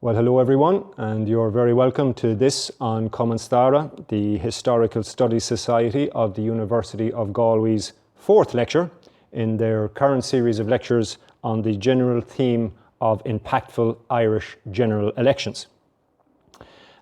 Well, hello everyone, and you're very welcome to this on Cumann, the Historical Studies Society of the University of Galway's fourth lecture in their current series of lectures on the general theme of impactful Irish general elections.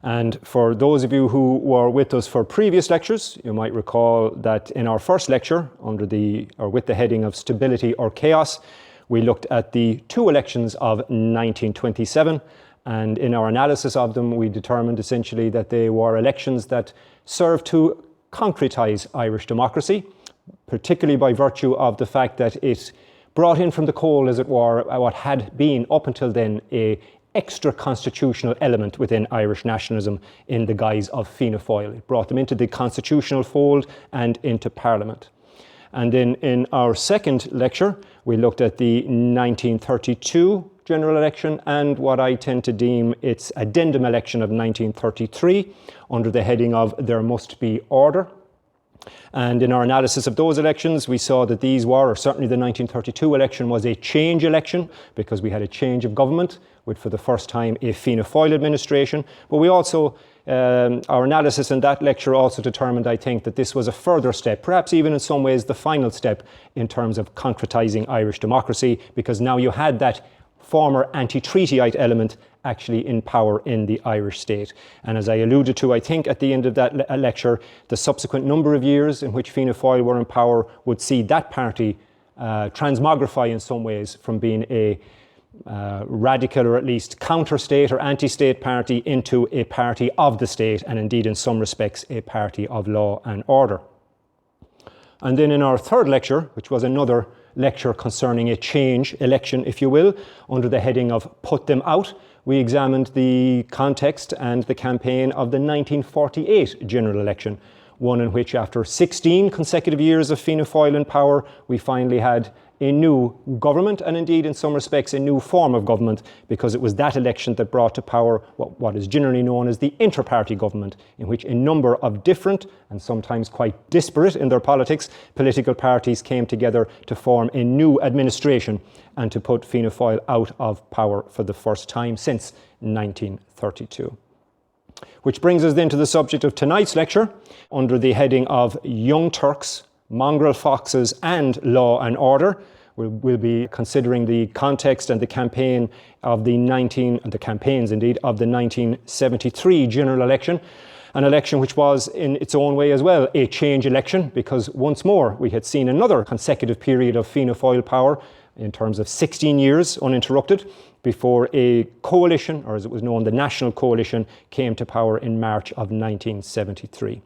And for those of you who were with us for previous lectures, you might recall that in our first lecture, with the heading of Stability or Chaos, we looked at the two elections of 1927. And in our analysis of them, we determined essentially that they were elections that served to concretise Irish democracy, particularly by virtue of the fact that it brought in from the cold, as it were, what had been up until then a extra constitutional element within Irish nationalism in the guise of Fianna Fáil. It brought them into the constitutional fold and into Parliament. And then in our second lecture, we looked at the 1932 general election and what I tend to deem its addendum election of 1933 under the heading of There Must Be Order. And in our analysis of those elections, we saw that these were, or certainly the 1932 election was a change election because we had a change of government with, for the first time, a Fianna Fáil administration. But we also, our analysis in that lecture also determined, I think, that this was a further step, perhaps even in some ways the final step in terms of concretising Irish democracy, because now you had that former anti-treatyite element actually in power in the Irish state. And as I alluded to, I think at the end of that lecture, the subsequent number of years in which Fianna Fáil were in power would see that party transmogrify in some ways from being a radical or at least counter-state or anti-state party into a party of the state, and indeed in some respects a party of law and order. And then in our third lecture, which was another lecture concerning a change election, if you will, under the heading of Put Them Out, we examined the context and the campaign of the 1948 general election, one in which after 16 consecutive years of Fianna Fáil in power, we finally had a new government and indeed in some respects a new form of government, because it was that election that brought to power what is generally known as the inter-party government, in which a number of different and sometimes quite disparate in their politics political parties came together to form a new administration and to put Fianna Fáil out of power for the first time since 1932. Which brings us then to the subject of tonight's lecture under the heading of Young Turks, Mongrel Foxes and Law and Order. We'll be considering the context and the campaign of the 1973 general election, an election which was in its own way as well a change election, because once more we had seen another consecutive period of Fianna Fáil power in terms of 16 years uninterrupted before a coalition, or as it was known, the National Coalition, came to power in March of 1973.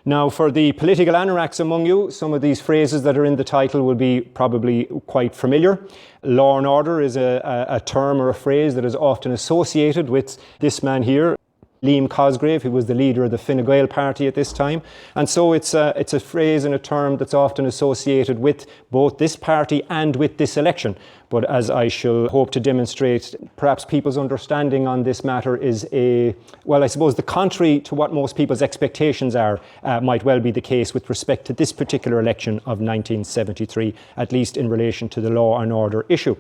Now, for the political anoraks among you, some of these phrases that are in the title will be probably quite familiar. Law and order is a term or a phrase that is often associated with this man here, Liam Cosgrave, who was the leader of the Fine Gael party at this time. And so it's a phrase and a term that's often associated with both this party and with this election. But as I shall hope to demonstrate, perhaps people's understanding on this matter is I suppose the contrary to what most people's expectations are might well be the case with respect to this particular election of 1973, at least in relation to the law and order issue.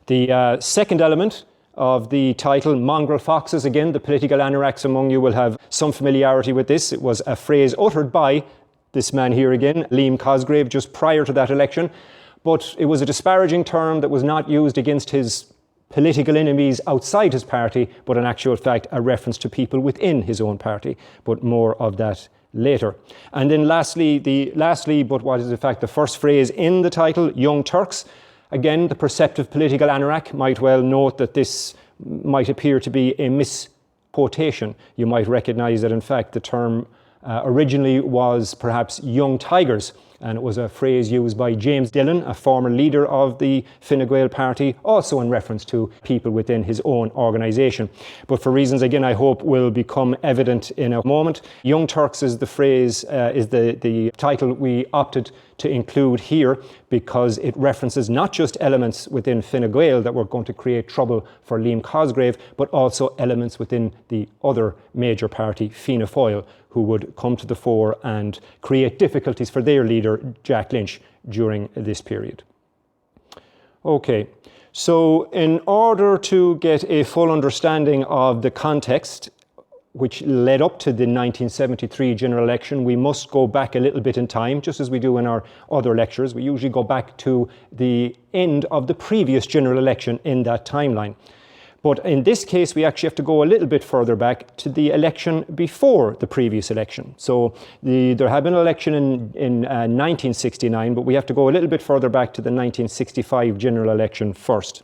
The second element of the title, Mongrel Foxes, again, the political anoraks among you will have some familiarity with this. It was a phrase uttered by this man here again, Liam Cosgrave, just prior to that election. But it was a disparaging term that was not used against his political enemies outside his party, but in actual fact a reference to people within his own party. But more of that later. And then lastly, but what is in fact the first phrase in the title, Young Turks. Again, the perceptive political anorak might well note that this might appear to be a misquotation. You might recognise that in fact the term originally was perhaps young tigers, and it was a phrase used by James Dillon, a former leader of the Fine Gael party, also in reference to people within his own organisation. But for reasons, again, I hope will become evident in a moment, Young Turks is the phrase, is the title we opted to include here, because it references not just elements within Fine Gael that were going to create trouble for Liam Cosgrave, but also elements within the other major party, Fianna Fáil, who would come to the fore and create difficulties for their leader, Jack Lynch, during this period. Okay, So in order to get a full understanding of the context which led up to the 1973 general election, we must go back a little bit in time, just as we do in our other lectures. We usually go back to the end of the previous general election in that timeline. But in this case, we actually have to go a little bit further back to the election before the previous election. So there had been an election in 1969, but we have to go a little bit further back to the 1965 general election first.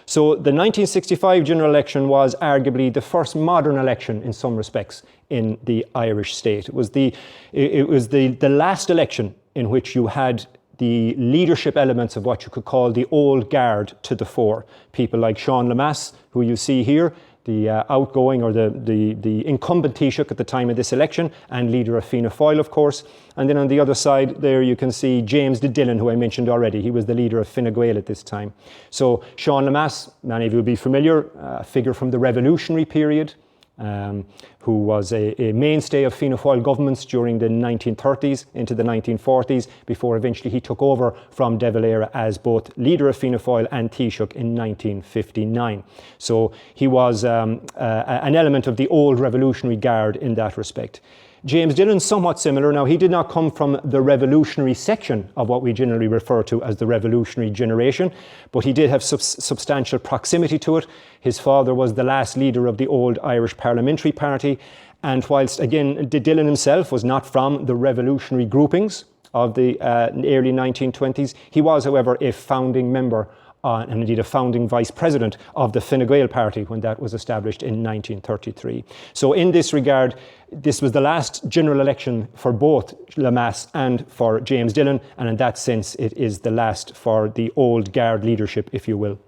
So the 1965 general election was arguably the first modern election in some respects in the Irish state. It was the last election in which you had the leadership elements of what you could call the old guard to the fore. People like Sean Lemass, who you see here, the outgoing or the incumbent Taoiseach at the time of this election and leader of Fianna Fáil, of course. And then on the other side there you can see James Dillon, who I mentioned already. He was the leader of Fine Gael at this time. So Sean Lemass, many of you will be familiar, a figure from the revolutionary period, who was a mainstay of Fianna Fáil governments during the 1930s into the 1940s, before eventually he took over from De Valera as both leader of Fianna Fáil and Taoiseach in 1959. So he was an element of the old revolutionary guard in that respect. James Dillon, somewhat similar. Now, he did not come from the revolutionary section of what we generally refer to as the revolutionary generation, but he did have substantial proximity to it. His father was the last leader of the old Irish Parliamentary Party, and whilst, again, Dillon himself was not from the revolutionary groupings of the early 1920s, he was, however, a founding member and indeed a founding vice president of the Fine Gael party when that was established in 1933. So in this regard, this was the last general election for both Lemass and for James Dillon, and in that sense it is the last for the old guard leadership, if you will.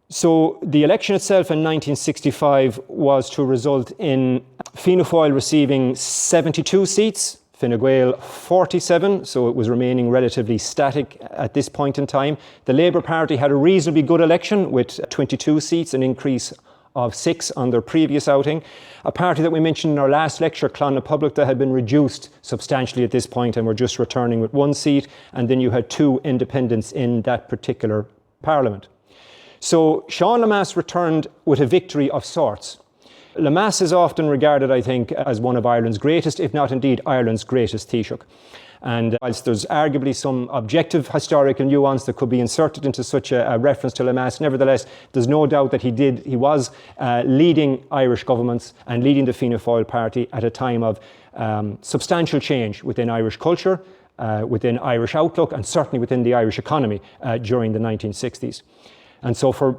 So the election itself in 1965 was to result in Fianna Fáil receiving 72 seats, Fine Gael 47, so it was remaining relatively static at this point in time. The Labour Party had a reasonably good election with 22 seats, an increase of 6 on their previous outing. A party that we mentioned in our last lecture, Clon na Poblachta, had been reduced substantially at this point and were just returning with 1 seat, and then you had 2 independents in that particular parliament. So Sean Lemass returned with a victory of sorts. Lemass is often regarded, I think, as one of Ireland's greatest, if not indeed Ireland's greatest Taoiseach. And whilst there's arguably some objective historical nuance that could be inserted into such a reference to Lemass, nevertheless, there's no doubt that he was leading Irish governments and leading the Fianna Fáil party at a time of substantial change within Irish culture, within Irish outlook, and certainly within the Irish economy during the 1960s. And so for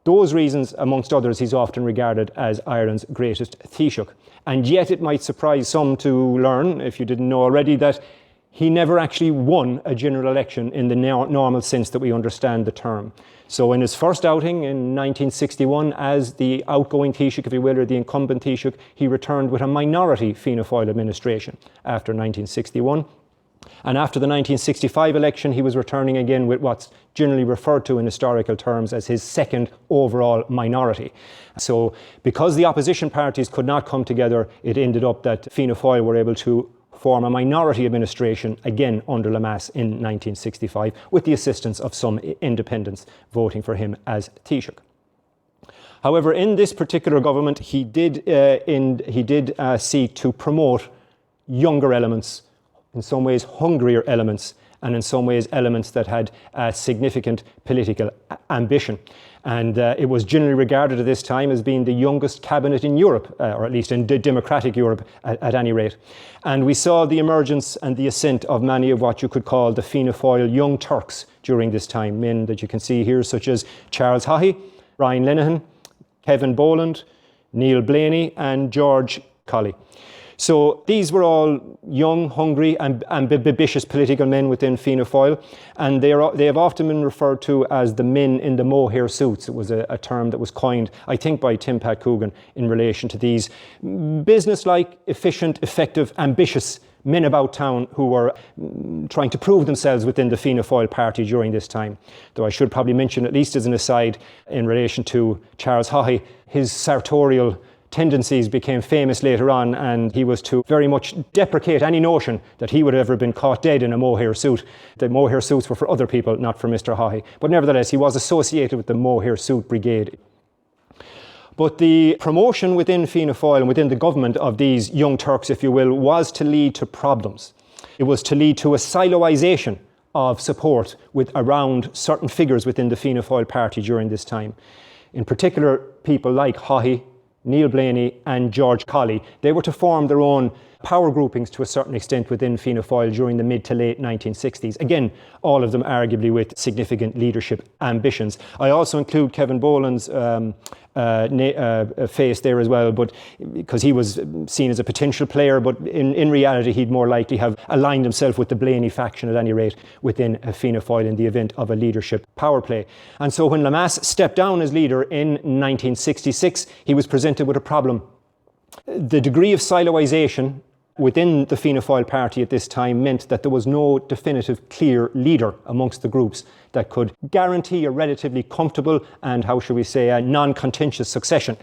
those reasons, amongst others, he's often regarded as Ireland's greatest Taoiseach. And yet it might surprise some to learn, if you didn't know already, that he never actually won a general election in the normal sense that we understand the term. So in his first outing in 1961 as the outgoing Taoiseach, if you will, or the incumbent Taoiseach, he returned with a minority Fianna Fáil administration after 1961. And after the 1965 election, he was returning again with what's generally referred to in historical terms as his second overall minority. So because the opposition parties could not come together, it ended up that Fianna Fáil were able to form a minority administration again under Lemass in 1965 with the assistance of some independents voting for him as Taoiseach. However, in this particular government, he did seek to promote younger elements, in some ways hungrier elements, and in some ways elements that had significant political ambition. And it was generally regarded at this time as being the youngest cabinet in Europe, or at least in democratic Europe at any rate. And we saw the emergence and the ascent of many of what you could call the Fianna Fáil young Turks during this time. Men that you can see here, such as Charles Haughey, Brian Lenihan, Kevin Boland, Neil Blaney, and George Colley. So these were all young, hungry and ambitious political men within Fianna Fáil, and they have often been referred to as the men in the mohair suits. It was a term that was coined, I think, by Tim Pat Coogan in relation to these business-like, efficient, effective, ambitious men about town who were trying to prove themselves within the Fianna Fáil party during this time. Though I should probably mention, at least as an aside, in relation to Charles Haughey, his sartorial tendencies became famous later on, and he was to very much deprecate any notion that he would have ever been caught dead in a mohair suit. The mohair suits were for other people, not for Mr. Haughey. But nevertheless, he was associated with the mohair suit brigade. But the promotion within Fianna Fáil and within the government of these young Turks, if you will, was to lead to problems. It was to lead to a siloisation of support with around certain figures within the Fianna Fáil party during this time. In particular, people like Haughey, Neil Blaney and George Colley. They were to form their own power groupings to a certain extent within Fianna Fáil during the mid to late 1960s. Again, all of them arguably with significant leadership ambitions. I also include Kevin Boland's face there as well, but because he was seen as a potential player, but in reality he'd more likely have aligned himself with the Blaney faction at any rate within Fianna Fáil in the event of a leadership power play. And so when Lemass stepped down as leader in 1966, he was presented with a problem. The degree of siloisation within the Fianna Fáil party at this time meant that there was no definitive clear leader amongst the groups that could guarantee a relatively comfortable and, how shall we say, a non-contentious succession.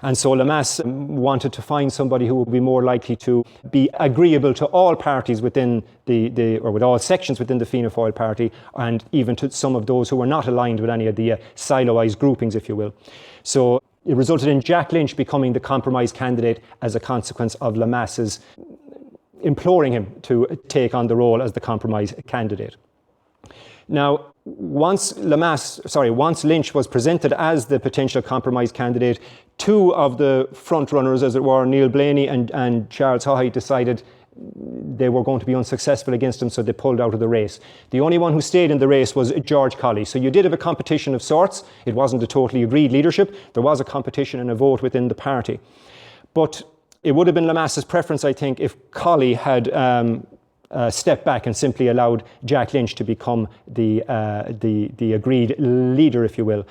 And so Lemass wanted to find somebody who would be more likely to be agreeable to all parties within or with all sections within the Fianna Fáil party, and even to some of those who were not aligned with any of the siloised groupings, if you will. So it resulted in Jack Lynch becoming the compromise candidate as a consequence of Lemass's imploring him to take on the role as the compromise candidate. Now, once Lynch was presented as the potential compromise candidate, two of the front runners, as it were, Neil Blaney and Charles Haughey, decided they were going to be unsuccessful against him, so they pulled out of the race. The only one who stayed in the race was George Colley. So you did have a competition of sorts. It wasn't a totally agreed leadership. There was a competition and a vote within the party. But it would have been Lemass's preference, I think, if Colley had stepped back and simply allowed Jack Lynch to become the agreed leader, if you will.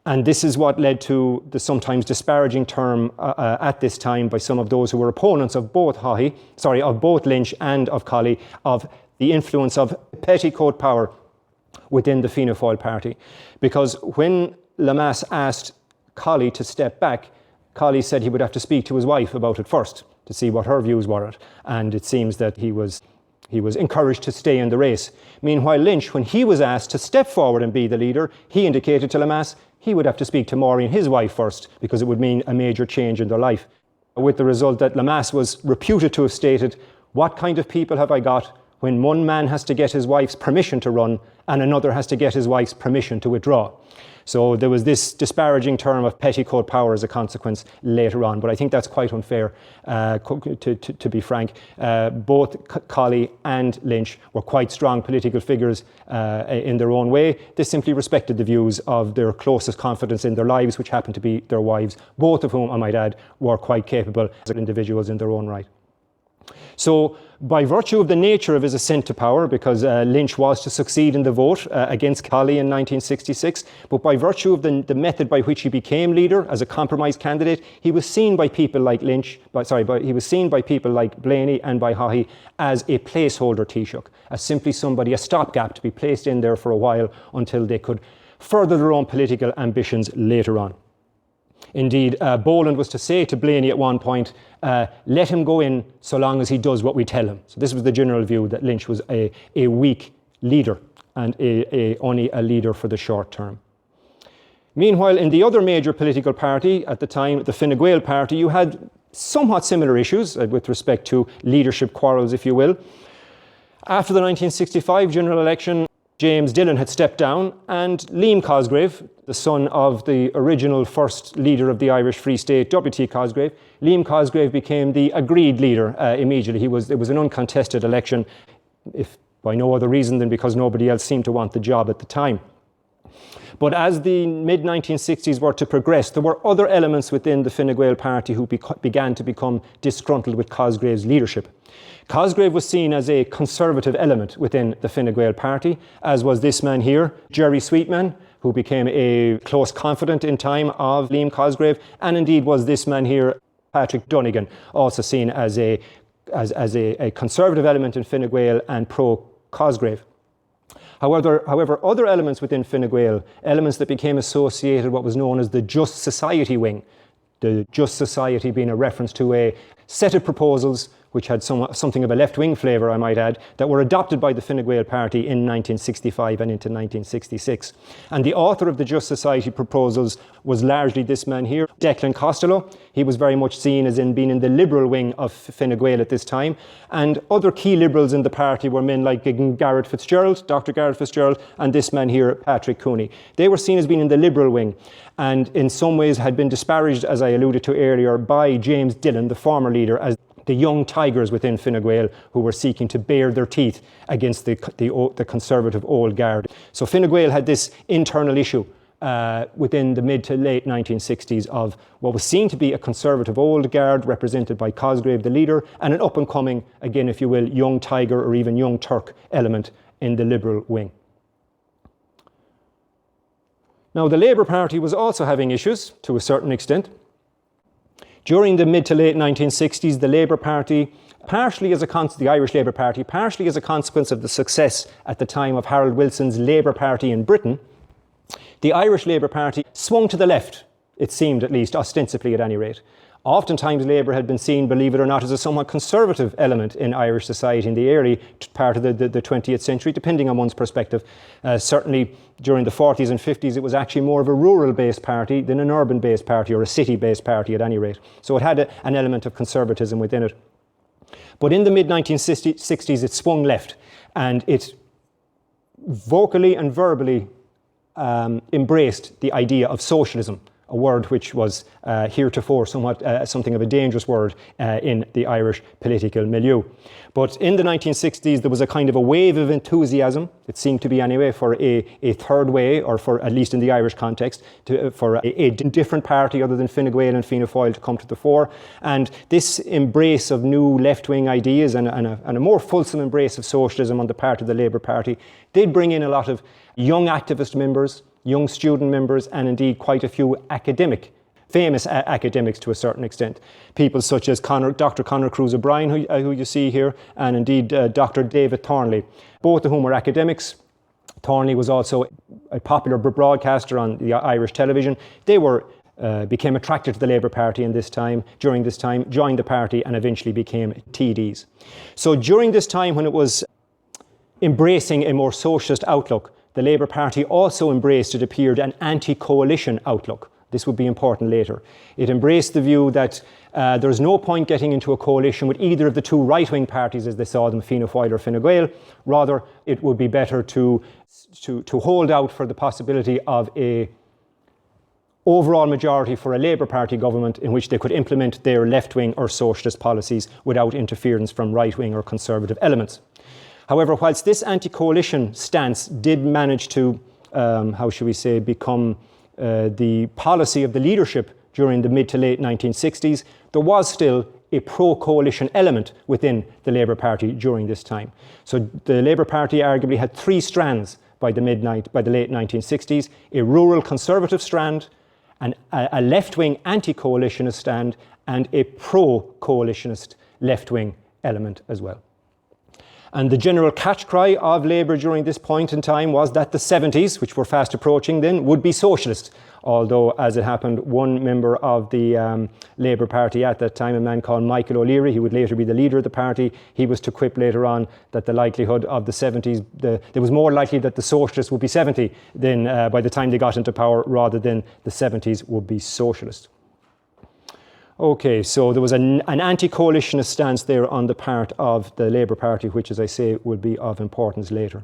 And this is what led to the sometimes disparaging term at this time by some of those who were opponents of both Lynch and of Colley, of the influence of petticoat power within the Fianna Fáil party. Because when Lemass asked Colley to step back, Colley said he would have to speak to his wife about it first to see what her views were. And it seems that he was encouraged to stay in the race. Meanwhile, Lynch, when he was asked to step forward and be the leader, he indicated to Lemass he would have to speak to Maureen, his wife, first, because it would mean a major change in their life. With the result that Lemass was reputed to have stated, "What kind of people have I got when one man has to get his wife's permission to run and another has to get his wife's permission to withdraw?" So there was this disparaging term of petticoat power as a consequence later on. But I think that's quite unfair, to be frank. Both Colley and Lynch were quite strong political figures in their own way. They simply respected the views of their closest confidants in their lives, which happened to be their wives, both of whom, I might add, were quite capable as individuals in their own right. So by virtue of the nature of his ascent to power, because Lynch was to succeed in the vote against Colley in 1966, but by virtue of the method by which he became leader as a compromise candidate, he was seen by people like he was seen by people like Blaney and by Haughey as a placeholder Taoiseach, as simply somebody, a stopgap to be placed in there for a while until they could further their own political ambitions later on. Indeed, Boland was to say to Blaney at one point, let him go in so long as he does what we tell him. So this was the general view, that Lynch was a weak leader and only a leader for the short term. Meanwhile, in the other major political party at the time, the Fine Gael party, you had somewhat similar issues with respect to leadership quarrels, if you will. After the 1965 general election, James Dillon had stepped down, and Liam Cosgrave, the son of the original first leader of the Irish Free State, W.T. Cosgrave, Liam Cosgrave became the agreed leader immediately. It was an uncontested election, if by no other reason than because nobody else seemed to want the job at the time. But as the mid-1960s were to progress, there were other elements within the Fine Gael party who began to become disgruntled with Cosgrave's leadership. Cosgrave was seen as a conservative element within the Fine Gael party, as was this man here, Jerry Sweetman, who became a close confidant in time of Liam Cosgrave, and indeed was this man here, Patrick Donegan, also seen as a conservative element in Fine Gael and pro-Cosgrave. However, other elements within Fine Gael, elements that became associated with what was known as the Just Society wing, the Just Society being a reference to a set of proposals which had something of a left-wing flavour, I might add, that were adopted by the Fine Gael party in 1965 and into 1966. And the author of the Just Society proposals was largely this man here, Declan Costello. He was very much seen as being in the liberal wing of Fine Gael at this time. And other key liberals in the party were men like Garrett Fitzgerald, Dr. Garrett Fitzgerald, and this man here, Patrick Cooney. They were seen as being in the liberal wing, and in some ways had been disparaged, as I alluded to earlier, by James Dillon, the former leader, as the young tigers within Fine Gael who were seeking to bare their teeth against the conservative old guard. So Fine Gael had this internal issue within the mid to late 1960s of what was seen to be a conservative old guard represented by Cosgrave, the leader, and an up-and-coming, again, if you will, young tiger or even young Turk element in the liberal wing. Now, the Labour Party was also having issues to a certain extent. During the mid to late 1960s, the Labour Party, the Irish Labour Party, partially as a consequence of the success at the time of Harold Wilson's Labour Party in Britain, the Irish Labour Party swung to the left, it seemed at least, ostensibly at any rate. Oftentimes Labour had been seen, believe it or not, as a somewhat conservative element in Irish society in the early part of the 20th century, depending on one's perspective. Certainly during the 40s and 50s, it was actually more of a rural-based party than an urban-based party or a city-based party at any rate. So it had an element of conservatism within it. But in the mid-1960s, it swung left, and it vocally and verbally embraced the idea of socialism, a word which was heretofore somewhat something of a dangerous word in the Irish political milieu. But in the 1960s, there was a kind of a wave of enthusiasm, it seemed to be anyway, for a third way, or for, at least in the Irish context, for a different party other than Fine Gael and Fianna Fáil to come to the fore. And this embrace of new left-wing ideas and a more fulsome embrace of socialism on the part of the Labour Party did bring in a lot of young activist members, young student members, and indeed quite a few famous academics to a certain extent. People such as Dr. Conor Cruise O'Brien, who you see here, and indeed Dr. David Thornley, both of whom were academics. Thornley was also a popular broadcaster on the Irish television. They became attracted to the Labour Party during this time, joined the party, and eventually became TDs. So during this time, when it was embracing a more socialist outlook, the Labour Party also embraced, it appeared, an anti-coalition outlook. This would be important later. It embraced the view that there's no point getting into a coalition with either of the two right-wing parties, as they saw them, Fianna Fáil or Fine Gael. Rather, it would be better to hold out for the possibility of a overall majority for a Labour Party government in which they could implement their left-wing or socialist policies without interference from right-wing or conservative elements. However, whilst this anti-coalition stance did manage to, become the policy of the leadership during the mid to late 1960s, there was still a pro-coalition element within the Labour Party during this time. So the Labour Party arguably had three strands by the late 1960s: a rural conservative strand, a left-wing anti-coalitionist stand, and a pro-coalitionist left-wing element as well. And the general catch cry of Labour during this point in time was that the 70s, which were fast approaching then, would be socialist. Although, as it happened, one member of the Labour Party at that time, a man called Michael O'Leary, he would later be the leader of the party, he was to quip later on that the likelihood of the 70s, there was more likely that the socialists would be 70 than by the time they got into power, rather than the 70s would be socialist. Okay, so there was an anti-coalitionist stance there on the part of the Labour Party, which, as I say, will be of importance later.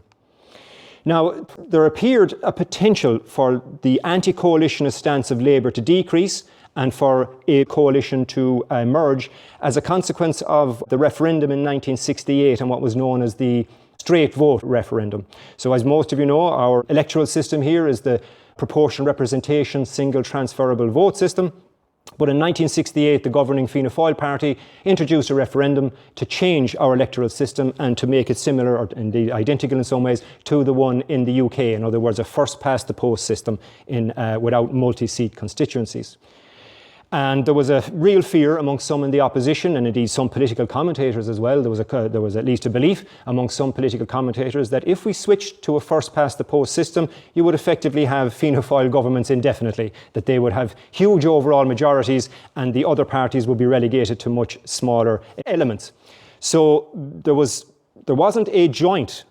Now, there appeared a potential for the anti-coalitionist stance of Labour to decrease and for a coalition to emerge as a consequence of the referendum in 1968 and what was known as the straight vote referendum. So as most of you know, our electoral system here is the proportional representation single transferable vote system. But in 1968, the governing Fianna Fáil party introduced a referendum to change our electoral system and to make it similar, or indeed identical in some ways, to the one in the UK. In other words, a first-past-the-post system without multi-seat constituencies. And there was a real fear amongst some in the opposition, and indeed some political commentators as well. There was at least a belief among some political commentators that if we switched to a first-past-the-post system, you would effectively have Fianna Fáil governments indefinitely, that they would have huge overall majorities and the other parties would be relegated to much smaller elements. So there wasn't a joint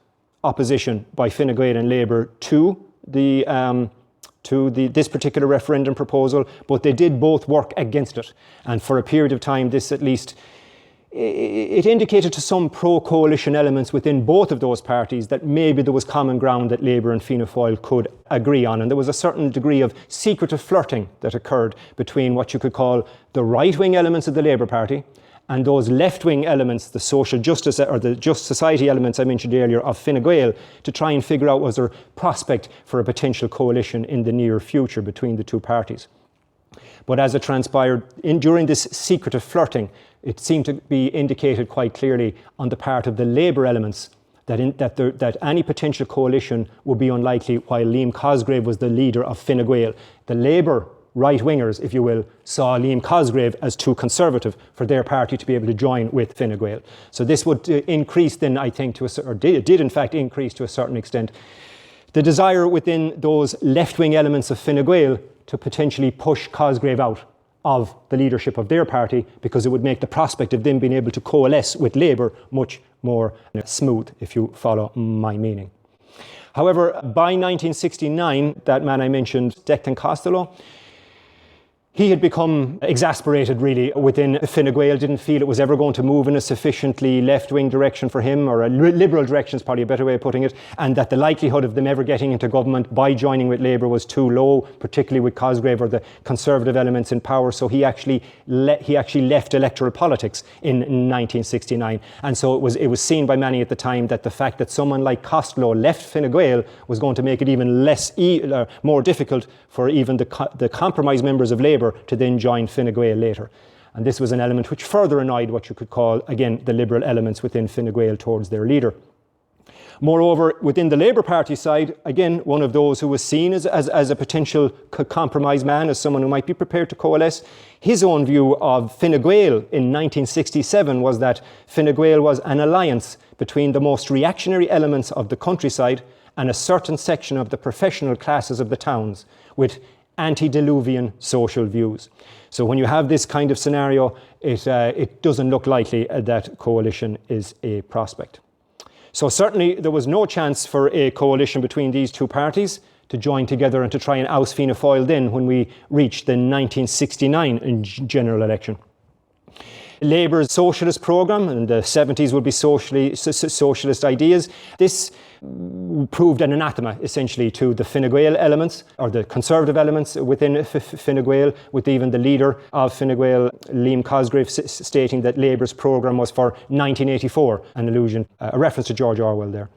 opposition by Fine Gael and Labour to this particular referendum proposal, but they did both work against it. And for a period of time, this at least, it indicated to some pro-coalition elements within both of those parties that maybe there was common ground that Labour and Fianna Fáil could agree on. And there was a certain degree of secretive flirting that occurred between what you could call the right-wing elements of the Labour Party and those left-wing elements, the social justice or the just society elements I mentioned earlier of Fine Gael, to try and figure out was there prospect for a potential coalition in the near future between the two parties. But as it transpired, during this secretive flirting, it seemed to be indicated quite clearly on the part of the Labour elements that any potential coalition would be unlikely while Liam Cosgrave was the leader of Fine Gael. The Labour right-wingers, if you will, saw Liam Cosgrave as too conservative for their party to be able to join with Fine Gael. So this would increase then, I think, did in fact increase to a certain extent, the desire within those left-wing elements of Fine Gael to potentially push Cosgrave out of the leadership of their party, because it would make the prospect of them being able to coalesce with Labour much more smooth, if you follow my meaning. However, by 1969, that man I mentioned, Declan Costello, he had become exasperated really within Fine Gael, didn't feel it was ever going to move in a sufficiently left-wing direction for him, or a liberal direction is probably a better way of putting it, and that the likelihood of them ever getting into government by joining with Labour was too low, particularly with Cosgrave or the conservative elements in power. So he actually left electoral politics in 1969. And so it was seen by many at the time that the fact that someone like Costello left Fine Gael was going to make it even more difficult for even the compromise members of Labour to then join Fine Gael later. And this was an element which further annoyed what you could call, again, the liberal elements within Fine Gael towards their leader. Moreover, within the Labour Party side, again, one of those who was seen as a potential compromise man, as someone who might be prepared to coalesce, his own view of Fine Gael in 1967 was that Fine Gael was an alliance between the most reactionary elements of the countryside and a certain section of the professional classes of the towns, with antediluvian social views. So when you have this kind of scenario, it doesn't look likely that coalition is a prospect. So certainly there was no chance for a coalition between these two parties to join together and to try and oust Fianna Fáil then when we reached the 1969 general election. Labour's socialist programme, in the 70s would be socialist ideas. This proved an anathema, essentially, to the Fine Gael elements, or the conservative elements within Fine Gael, with even the leader of Fine Gael, Liam Cosgrave, stating that Labour's programme was for 1984, an allusion, a reference to George Orwell there.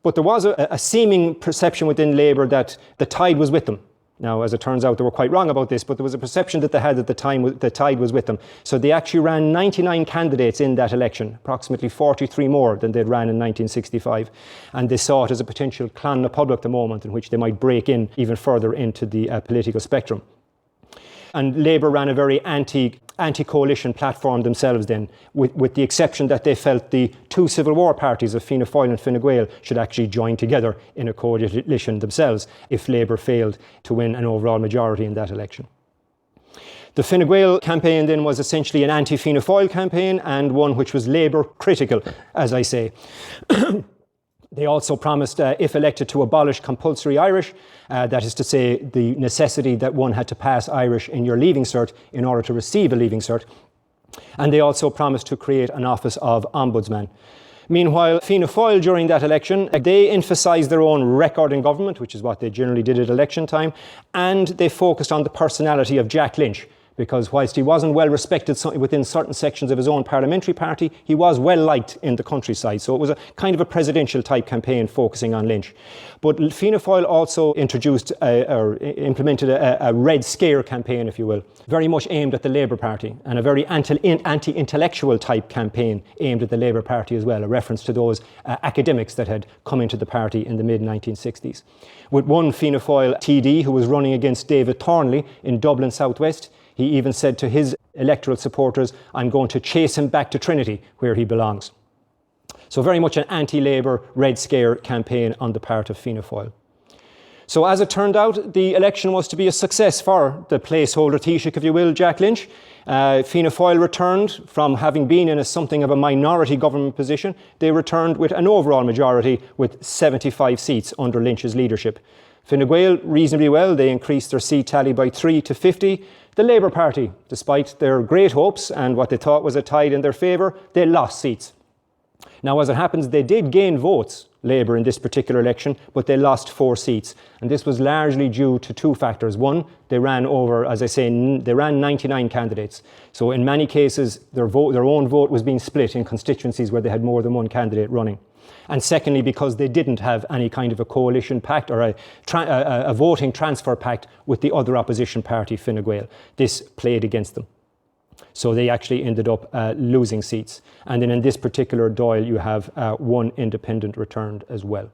But there was a seeming perception within Labour that the tide was with them. Now, as it turns out, they were quite wrong about this, but there was a perception that they had that the tide was with them. So they actually ran 99 candidates in that election, approximately 43 more than they'd ran in 1965. And they saw it as a potential clan na public the moment in which they might break in even further into the political spectrum. And Labour ran a very anti-coalition platform themselves then, with the exception that they felt the two Civil War parties of Fianna Fáil and Fine Gael should actually join together in a coalition themselves if Labour failed to win an overall majority in that election. The Fine Gael campaign then was essentially an anti-Fianna Fáil campaign, and one which was Labour critical, as I say. They also promised, if elected, to abolish compulsory Irish, that is to say, the necessity that one had to pass Irish in your leaving cert in order to receive a leaving cert. And they also promised to create an office of ombudsman. Meanwhile, Fianna Fáil during that election, they emphasised their own record in government, which is what they generally did at election time, and they focused on the personality of Jack Lynch, because whilst he wasn't well respected within certain sections of his own parliamentary party, he was well liked in the countryside. So it was a kind of a presidential type campaign focusing on Lynch. But Fianna Fáil also implemented a Red Scare campaign, if you will, very much aimed at the Labour Party, and a very anti-intellectual type campaign aimed at the Labour Party as well, a reference to those academics that had come into the party in the mid-1960s. With one Fianna Fáil TD who was running against David Thornley in Dublin South West, He even said to his electoral supporters, I'm going to chase him back to Trinity, where he belongs. So very much an anti-Labour Red Scare campaign on the part of Fianna Fáil. So as it turned out, the election was to be a success for the placeholder Taoiseach, if you will, Jack Lynch. Fianna Fáil returned from having been in something of a minority government position. They returned with an overall majority with 75 seats under Lynch's leadership. Fine Gael reasonably well. They increased their seat tally by 3 to 50. The Labour Party, despite their great hopes and what they thought was a tide in their favour, they lost seats. Now, as it happens, they did gain votes, Labour, in this particular election, but they lost 4 seats. And this was largely due to 2 factors. One, they ran over, as I say, they ran 99 candidates. So in many cases, their own vote was being split in constituencies where they had more than one candidate running. And secondly, because they didn't have any kind of a coalition pact or a voting transfer pact with the other opposition party, Fine Gael. This played against them. So they actually ended up losing seats. And then in this particular Dáil, you have 1 independent returned as well.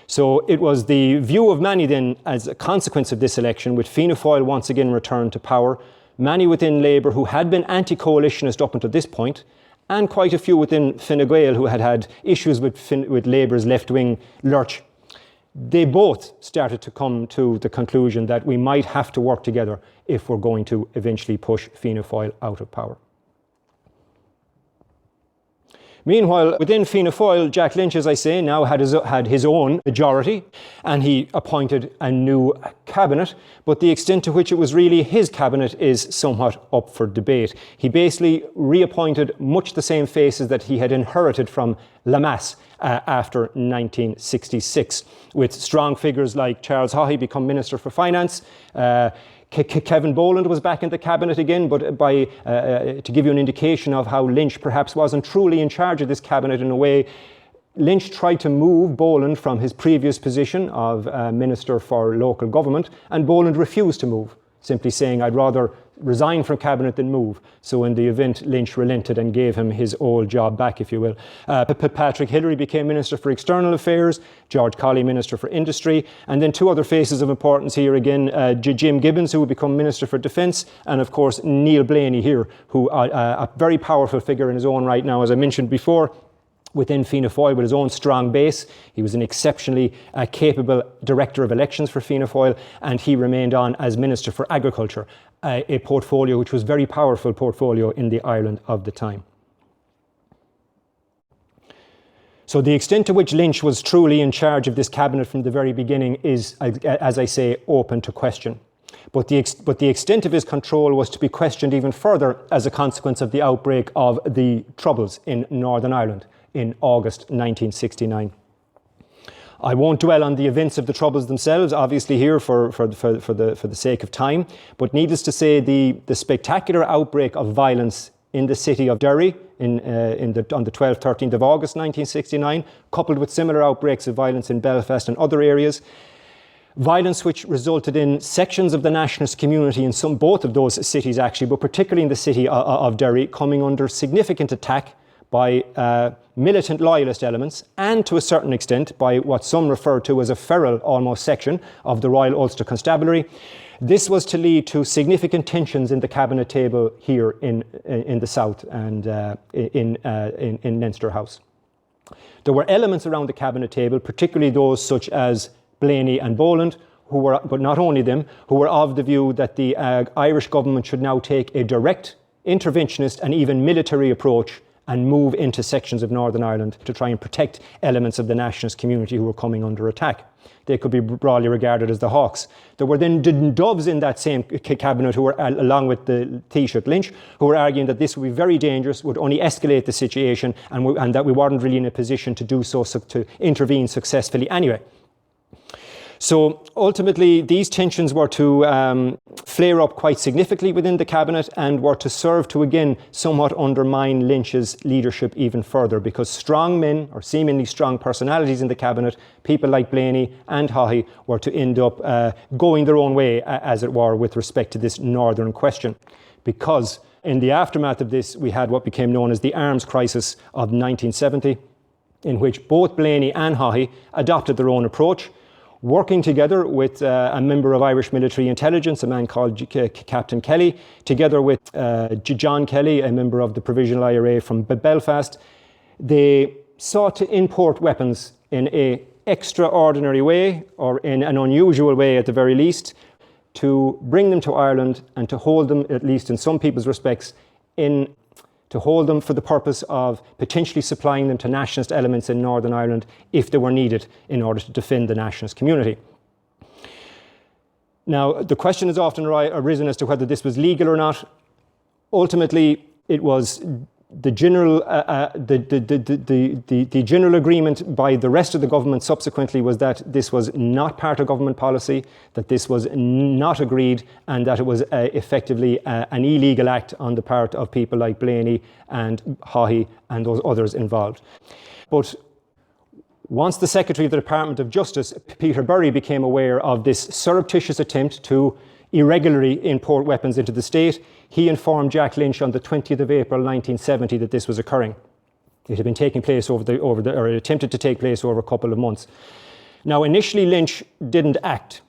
So it was the view of many then, as a consequence of this election, with Fianna Fáil once again returned to power, many within Labour who had been anti-coalitionist up until this point, and quite a few within Fine Gael who had had issues with Labour's left-wing lurch. They both started to come to the conclusion that we might have to work together if we're going to eventually push Fianna Fáil out of power. Meanwhile, within Fianna Fáil, Jack Lynch, as I say, now had his own majority, and he appointed a new cabinet, but the extent to which it was really his cabinet is somewhat up for debate. He basically reappointed much the same faces that he had inherited from Lamass after 1966, with strong figures like Charles Haughey become Minister for Finance. Kevin Boland was back in the cabinet again, but to give you an indication of how Lynch perhaps wasn't truly in charge of this cabinet in a way, Lynch tried to move Boland from his previous position of Minister for Local Government, and Boland refused to move, simply saying, I'd rather resign from cabinet than move. So in the event, Lynch relented and gave him his old job back, if you will. Patrick Hillary became Minister for External Affairs, George Colley Minister for Industry, and then 2 other faces of importance here again, Jim Gibbons, who would become Minister for Defence, and of course Neil Blaney here, who a very powerful figure in his own right now, as I mentioned before, within Fianna Fáil with his own strong base. He was an exceptionally capable director of elections for Fianna Fáil, and he remained on as Minister for Agriculture, a portfolio which was a very powerful portfolio in the Ireland of the time. So the extent to which Lynch was truly in charge of this cabinet from the very beginning is, as I say, open to question. But the extent of his control was to be questioned even further as a consequence of the outbreak of the Troubles in Northern Ireland in August 1969. I won't dwell on the events of the Troubles themselves, obviously here for the sake of time, but needless to say, the spectacular outbreak of violence in the city of Derry on the 12th, 13th of August 1969, coupled with similar outbreaks of violence in Belfast and other areas, violence which resulted in sections of the nationalist community in both of those cities actually, but particularly in the city of Derry, coming under significant attack by militant loyalist elements, and to a certain extent by what some refer to as a feral almost section of the Royal Ulster Constabulary. This was to lead to significant tensions in the cabinet table here in the south and in Leinster House. There were elements around the cabinet table, particularly those such as Blaney and Boland, but not only them, who were of the view that the Irish government should now take a direct interventionist and even military approach and move into sections of Northern Ireland to try and protect elements of the nationalist community who were coming under attack. They could be broadly regarded as the Hawks. There were then doves in that same cabinet who were, along with the Taoiseach Lynch, who were arguing that this would be very dangerous, would only escalate the situation, and that we weren't really in a position to do so, to intervene successfully anyway. So ultimately, these tensions were to flare up quite significantly within the cabinet and were to serve to again somewhat undermine Lynch's leadership even further, because strong men, or seemingly strong personalities in the cabinet, people like Blaney and Haughey, were to end up going their own way, as it were, with respect to this northern question. Because in the aftermath of this, we had what became known as the arms crisis of 1970, in which both Blaney and Haughey adopted their own approach. working together with a member of Irish military intelligence, a man called Captain Kelly, together with John Kelly, a member of the Provisional IRA from Belfast. They sought to import weapons in an extraordinary way, or in an unusual way at the very least, to bring them to Ireland and to hold them, at least in some people's respects, to hold them for the purpose of potentially supplying them to nationalist elements in Northern Ireland if they were needed in order to defend the nationalist community. Now, the question has often arisen as to whether this was legal or not. Ultimately, it was the general agreement by the rest of the government subsequently was that this was not part of government policy, that this was not agreed, and that it was effectively an illegal act on the part of people like Blaney and Haughey and those others involved. But once the Secretary of the Department of Justice, Peter Burry, became aware of this surreptitious attempt to irregularly import weapons into the state, he informed Jack Lynch on the 20th of April 1970 that this was occurring. It had been taking place or attempted to take place over a couple of months. Now, initially Lynch didn't act.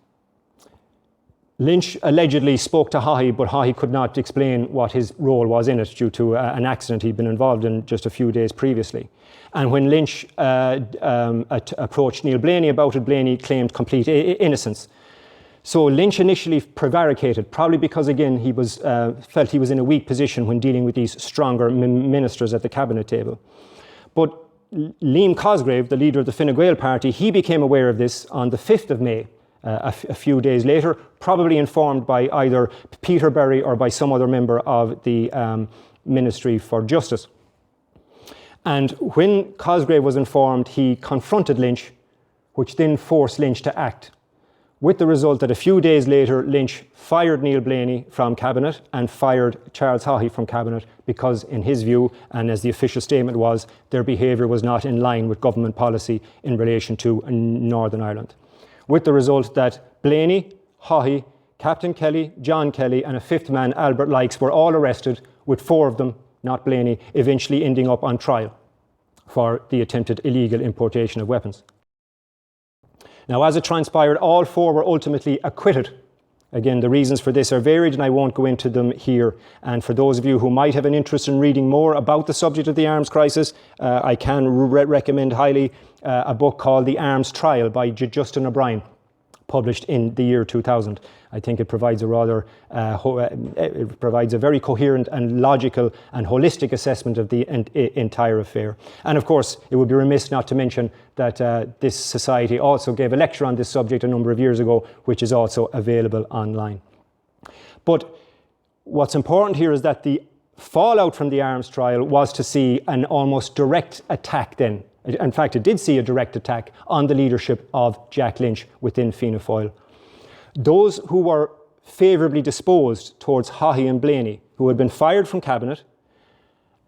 Lynch allegedly spoke to Haughey, but Haughey could not explain what his role was in it due to an accident he'd been involved in just a few days previously. And when Lynch approached Neil Blaney about it, Blaney claimed complete innocence. So Lynch initially prevaricated, probably because, again, he felt he was in a weak position when dealing with these stronger ministers at the cabinet table. But Liam Cosgrave, the leader of the Fine Gael party, he became aware of this on the 5th of May, a few days later, probably informed by either Peter Burry or by some other member of the Ministry for Justice. And when Cosgrave was informed, he confronted Lynch, which then forced Lynch to act, with the result that a few days later, Lynch fired Neil Blaney from cabinet and fired Charles Haughey from cabinet because, in his view, and as the official statement was, their behaviour was not in line with government policy in relation to Northern Ireland. With the result that Blaney, Haughey, Captain Kelly, John Kelly and a fifth man, Albert Lykes, were all arrested, with four of them, not Blaney, eventually ending up on trial for the attempted illegal importation of weapons. Now, as it transpired, all four were ultimately acquitted. Again, the reasons for this are varied and I won't go into them here. And for those of you who might have an interest in reading more about the subject of the arms crisis, I can recommend highly a book called The Arms Trial by Justin O'Brien, published in the year 2000. I think it provides a very coherent and logical and holistic assessment of the entire affair. And of course, it would be remiss not to mention that this society also gave a lecture on this subject a number of years ago, which is also available online. But what's important here is that the fallout from the arms trial was to see an almost direct attack then. In fact, it did see a direct attack on the leadership of Jack Lynch within Fianna Fáil. Those who were favourably disposed towards Haughey and Blaney, who had been fired from cabinet,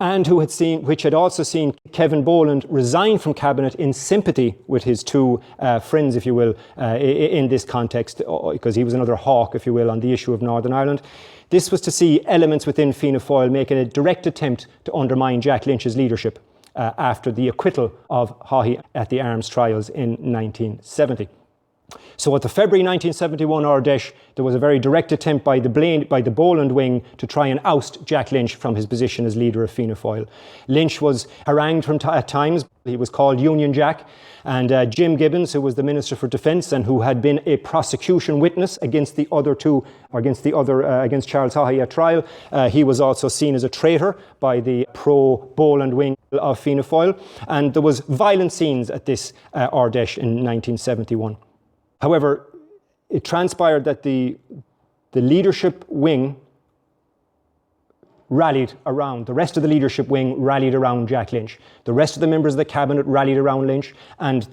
and which had also seen Kevin Boland resign from cabinet in sympathy with his two friends, if you will, in this context, because he was another hawk, if you will, on the issue of Northern Ireland. This was to see elements within Fianna Fáil making a direct attempt to undermine Jack Lynch's leadership after the acquittal of Haughey at the arms trials in 1970. So at the February 1971 Ardèche, there was a very direct attempt by the Boland wing to try and oust Jack Lynch from his position as leader of Fianna Fáil. Lynch was harangued at times. He was called Union Jack. And Jim Gibbons, who was the Minister for Defence and who had been a prosecution witness against the other two, or against Charles Haughey at trial, he was also seen as a traitor by the pro-Boland wing of Fianna Fáil. And there was violent scenes at this Ardèche in 1971. However, it transpired that the leadership wing rallied around, the rest of the leadership wing rallied around Jack Lynch. The rest of the members of the cabinet rallied around Lynch, and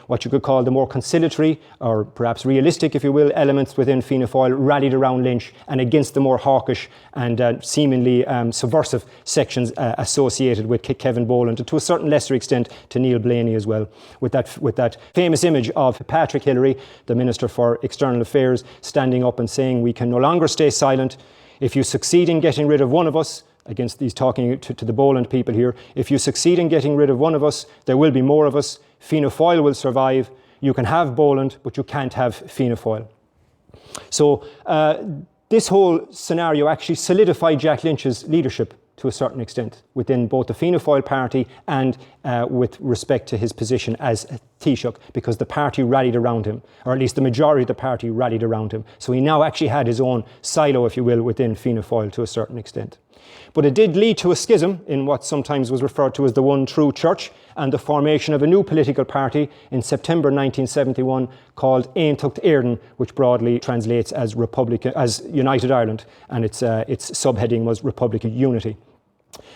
what you could call the more conciliatory, or perhaps realistic, if you will, elements within Fianna Fáil rallied around Lynch and against the more hawkish and seemingly subversive sections associated with Kevin Boland, and to a certain lesser extent to Neil Blaney as well, with that famous image of Patrick Hillery, the Minister for External Affairs, standing up and saying, "We can no longer stay silent. If you succeed in getting rid of one of us," he's talking to the Boland people here, "if you succeed in getting rid of one of us, there will be more of us. Fianna Fáil will survive. you can have Boland, but you can't have Fianna Fáil. So this whole scenario actually solidified Jack Lynch's leadership to a certain extent within both the Fianna Fáil party and with respect to his position as Taoiseach, because the party rallied around him, or at least the majority of the party rallied around him. So he now actually had his own silo, if you will, within Fianna Fáil to a certain extent. But it did lead to a schism in what sometimes was referred to as the One True Church, and the formation of a new political party in September 1971 called Aon Tucht Éireann, which broadly translates as United Ireland, and its subheading was Republican Unity.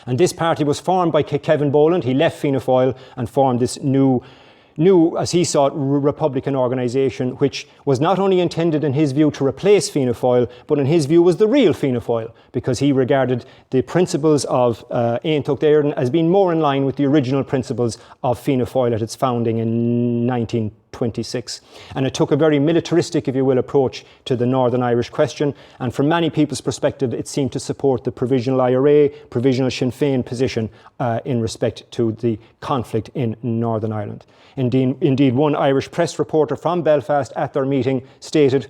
And this party was formed by Kevin Boland. He left Fianna Fáil and formed this new, as he saw it, Republican organisation, which was not only intended in his view to replace Fianna Fáil, but in his view was the real Fianna Fáil, because he regarded the principles of Aon Tucht Éireann as being more in line with the original principles of Fianna Fáil at its founding in 1926. And it took a very militaristic, if you will, approach to the Northern Irish question, and from many people's perspective it seemed to support the provisional IRA, provisional Sinn Féin position in respect to the conflict in Northern Ireland. Indeed, one Irish press reporter from Belfast at their meeting stated,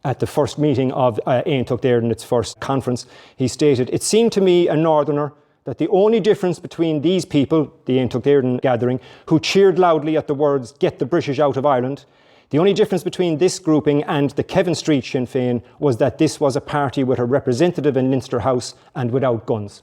at the first meeting of Aon Tucht Éireann, its first conference, he stated, "It seemed to me, a Northerner, that the only difference between these people, the Aon Tucht Éireann gathering, who cheered loudly at the words, 'Get the British out of Ireland,' the only difference between this grouping and the Kevin Street Sinn Féin was that this was a party with a representative in Leinster House and without guns."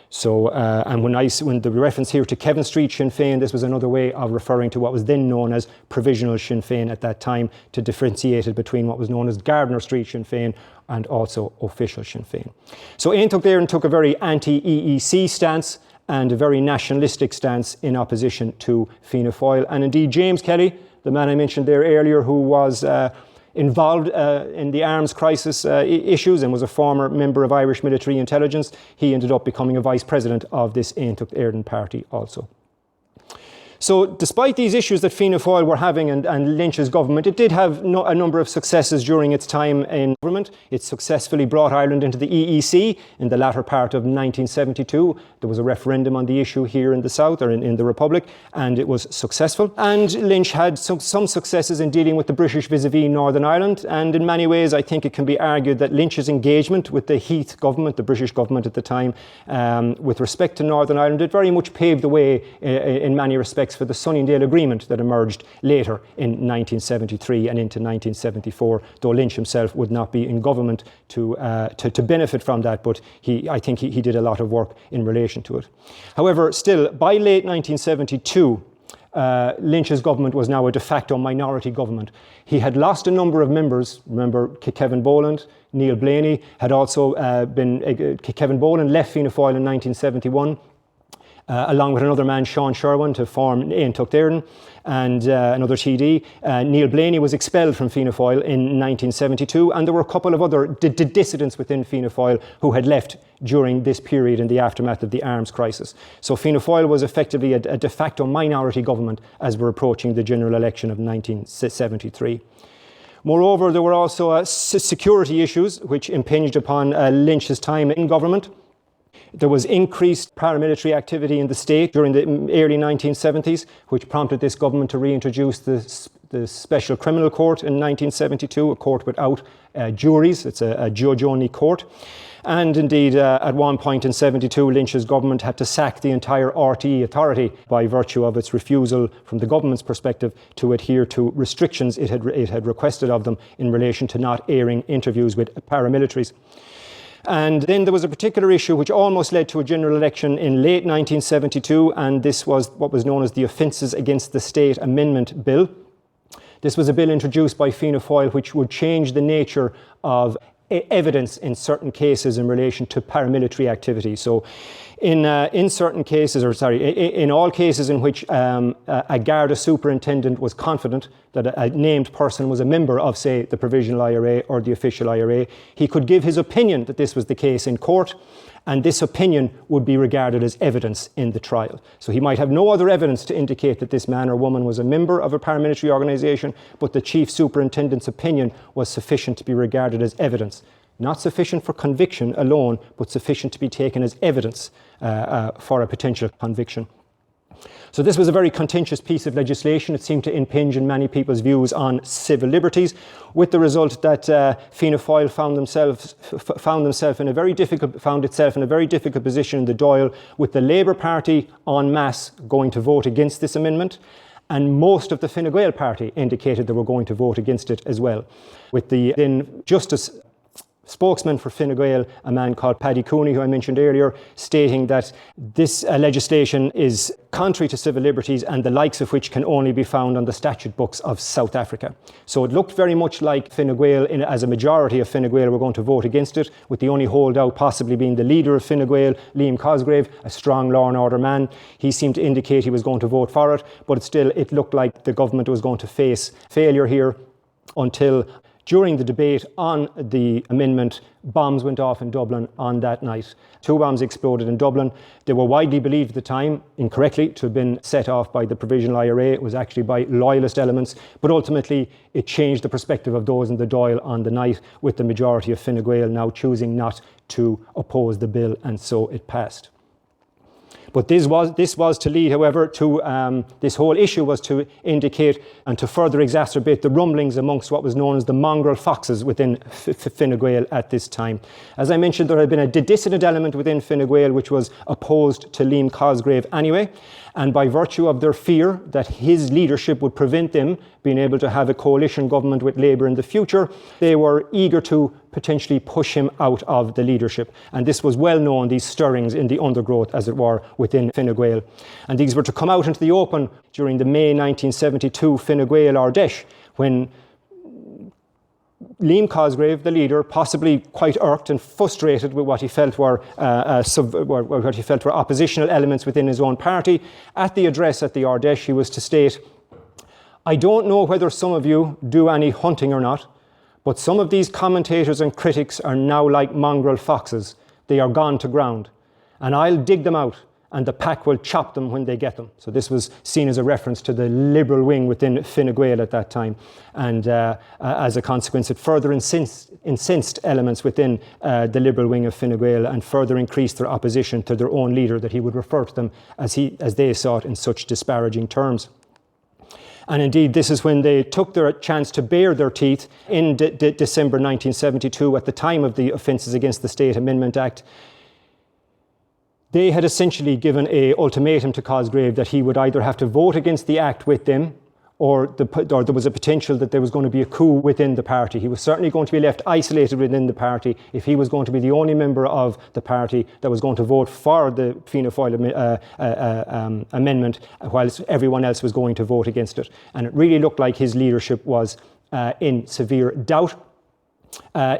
So, and when the reference here to Kevin Street Sinn Féin, this was another way of referring to what was then known as Provisional Sinn Féin at that time, to differentiate it between what was known as Gardner Street Sinn Féin and also Official Sinn Féin. So Aon Tucht Éireann took a very anti-EEC stance and a very nationalistic stance in opposition to Fianna Fáil. And indeed, James Kelly, the man I mentioned there earlier, who was involved in the arms crisis issues and was a former member of Irish military intelligence, he ended up becoming a vice president of this Aon Tucht Éireann party also. So despite these issues that Fianna Fáil were having and Lynch's government, it did have a number of successes during its time in government. It successfully brought Ireland into the EEC in the latter part of 1972. There was a referendum on the issue here in the South, or in the Republic, and it was successful. And Lynch had some successes in dealing with the British vis-a-vis Northern Ireland, and in many ways I think it can be argued that Lynch's engagement with the Heath government, the British government at the time, with respect to Northern Ireland, it very much paved the way in many respects for the Sunningdale Agreement that emerged later in 1973 and into 1974, though Lynch himself would not be in government to benefit from that, but I think he did a lot of work in relation to it. However, still, by late 1972, Lynch's government was now a de facto minority government. He had lost a number of members. Remember, Kevin Boland, Neil Blaney had also Kevin Boland left Fianna Fáil in 1971. Along with another man, Sean Sherwin, to form Aon Tucht Éireann, and another TD. Neil Blaney was expelled from Fianna Fáil in 1972, and there were a couple of other dissidents within Fianna Fáil who had left during this period in the aftermath of the arms crisis. So Fianna Fáil was effectively a de facto minority government as we're approaching the general election of 1973. Moreover, there were also security issues which impinged upon Lynch's time in government. There was increased paramilitary activity in the state during the early 1970s, which prompted this government to reintroduce the Special Criminal Court in 1972, a court without juries. It's a judge-only court. And indeed, at one point in 72, Lynch's government had to sack the entire RTE authority by virtue of its refusal, from the government's perspective, to adhere to restrictions it had requested of them in relation to not airing interviews with paramilitaries. And then there was a particular issue which almost led to a general election in late 1972, and this was what was known as the Offences Against the State Amendment Bill. This was a bill introduced by Fianna Fáil which would change the nature of evidence in certain cases in relation to paramilitary activity. So in certain cases, in all cases in which a Garda superintendent was confident that a named person was a member of, say, the Provisional IRA or the Official IRA, he could give his opinion that this was the case in court, and this opinion would be regarded as evidence in the trial. So he might have no other evidence to indicate that this man or woman was a member of a paramilitary organisation, but the chief superintendent's opinion was sufficient to be regarded as evidence. Not sufficient for conviction alone, but sufficient to be taken as evidence for a potential conviction. So this was a very contentious piece of legislation. It seemed to impinge on many people's views on civil liberties, with the result that Fianna Fáil found itself in a very difficult position in the Dáil, with the Labour Party en masse going to vote against this amendment, and most of the Fine Gael party indicated they were going to vote against it as well, with the then Justice spokesman for Fine Gael, a man called Paddy Cooney, who I mentioned earlier, stating that this legislation is contrary to civil liberties and the likes of which can only be found on the statute books of South Africa. So it looked very much like Fine Gael, as a majority of Fine Gael were going to vote against it, with the only holdout possibly being the leader of Fine Gael, Liam Cosgrave, a strong law and order man. He seemed to indicate he was going to vote for it, but it looked like the government was going to face failure here until, during the debate on the amendment, bombs went off in Dublin on that night. 2 bombs exploded in Dublin. They were widely believed at the time, incorrectly, to have been set off by the Provisional IRA. It was actually by loyalist elements, but ultimately it changed the perspective of those in the Dáil on the night, with the majority of Fine Gael now choosing not to oppose the bill, and so it passed. But this was to lead, however, to this whole issue was to indicate and to further exacerbate the rumblings amongst what was known as the Mongrel foxes within Fine Gael at this time. As I mentioned, there had been a dissident element within Fine Gael which was opposed to Liam Cosgrave anyway, and by virtue of their fear that his leadership would prevent them being able to have a coalition government with Labour in the future, they were eager to potentially push him out of the leadership. And this was well known, these stirrings in the undergrowth, as it were, within Fine Gael. And these were to come out into the open during the May 1972 Fine Gael Ardèche, when Liam Cosgrave, the leader, possibly quite irked and frustrated with what he felt were oppositional elements within his own party, at the address at the Ardèche, he was to state, "I don't know whether some of you do any hunting or not, but some of these commentators and critics are now like mongrel foxes. They are gone to ground, and I'll dig them out, and the pack will chop them when they get them." So this was seen as a reference to the liberal wing within Fine Gael at that time. And as a consequence, it further incensed elements within the liberal wing of Fine Gael, and further increased their opposition to their own leader, that he would refer to them as they saw it in such disparaging terms. And indeed, this is when they took their chance to bare their teeth in December 1972, at the time of the Offences Against the State Amendment Act. They had essentially given an ultimatum to Cosgrave that he would either have to vote against the act with them, or there was a potential that there was going to be a coup within the party. He was certainly going to be left isolated within the party if he was going to be the only member of the party that was going to vote for the Fianna Fáil amendment, whilst everyone else was going to vote against it. And it really looked like his leadership was in severe doubt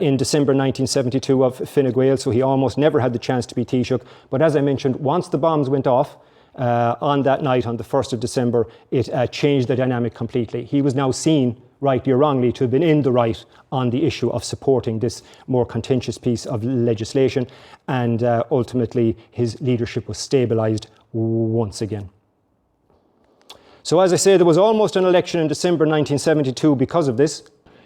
in December 1972 of Fine Gael, so he almost never had the chance to be Taoiseach. But as I mentioned, once the bombs went off on that night, on the 1st of December, it changed the dynamic completely. He was now seen, rightly or wrongly, to have been in the right on the issue of supporting this more contentious piece of legislation, and ultimately his leadership was stabilised once again. So as I say, there was almost an election in December 1972 because of this.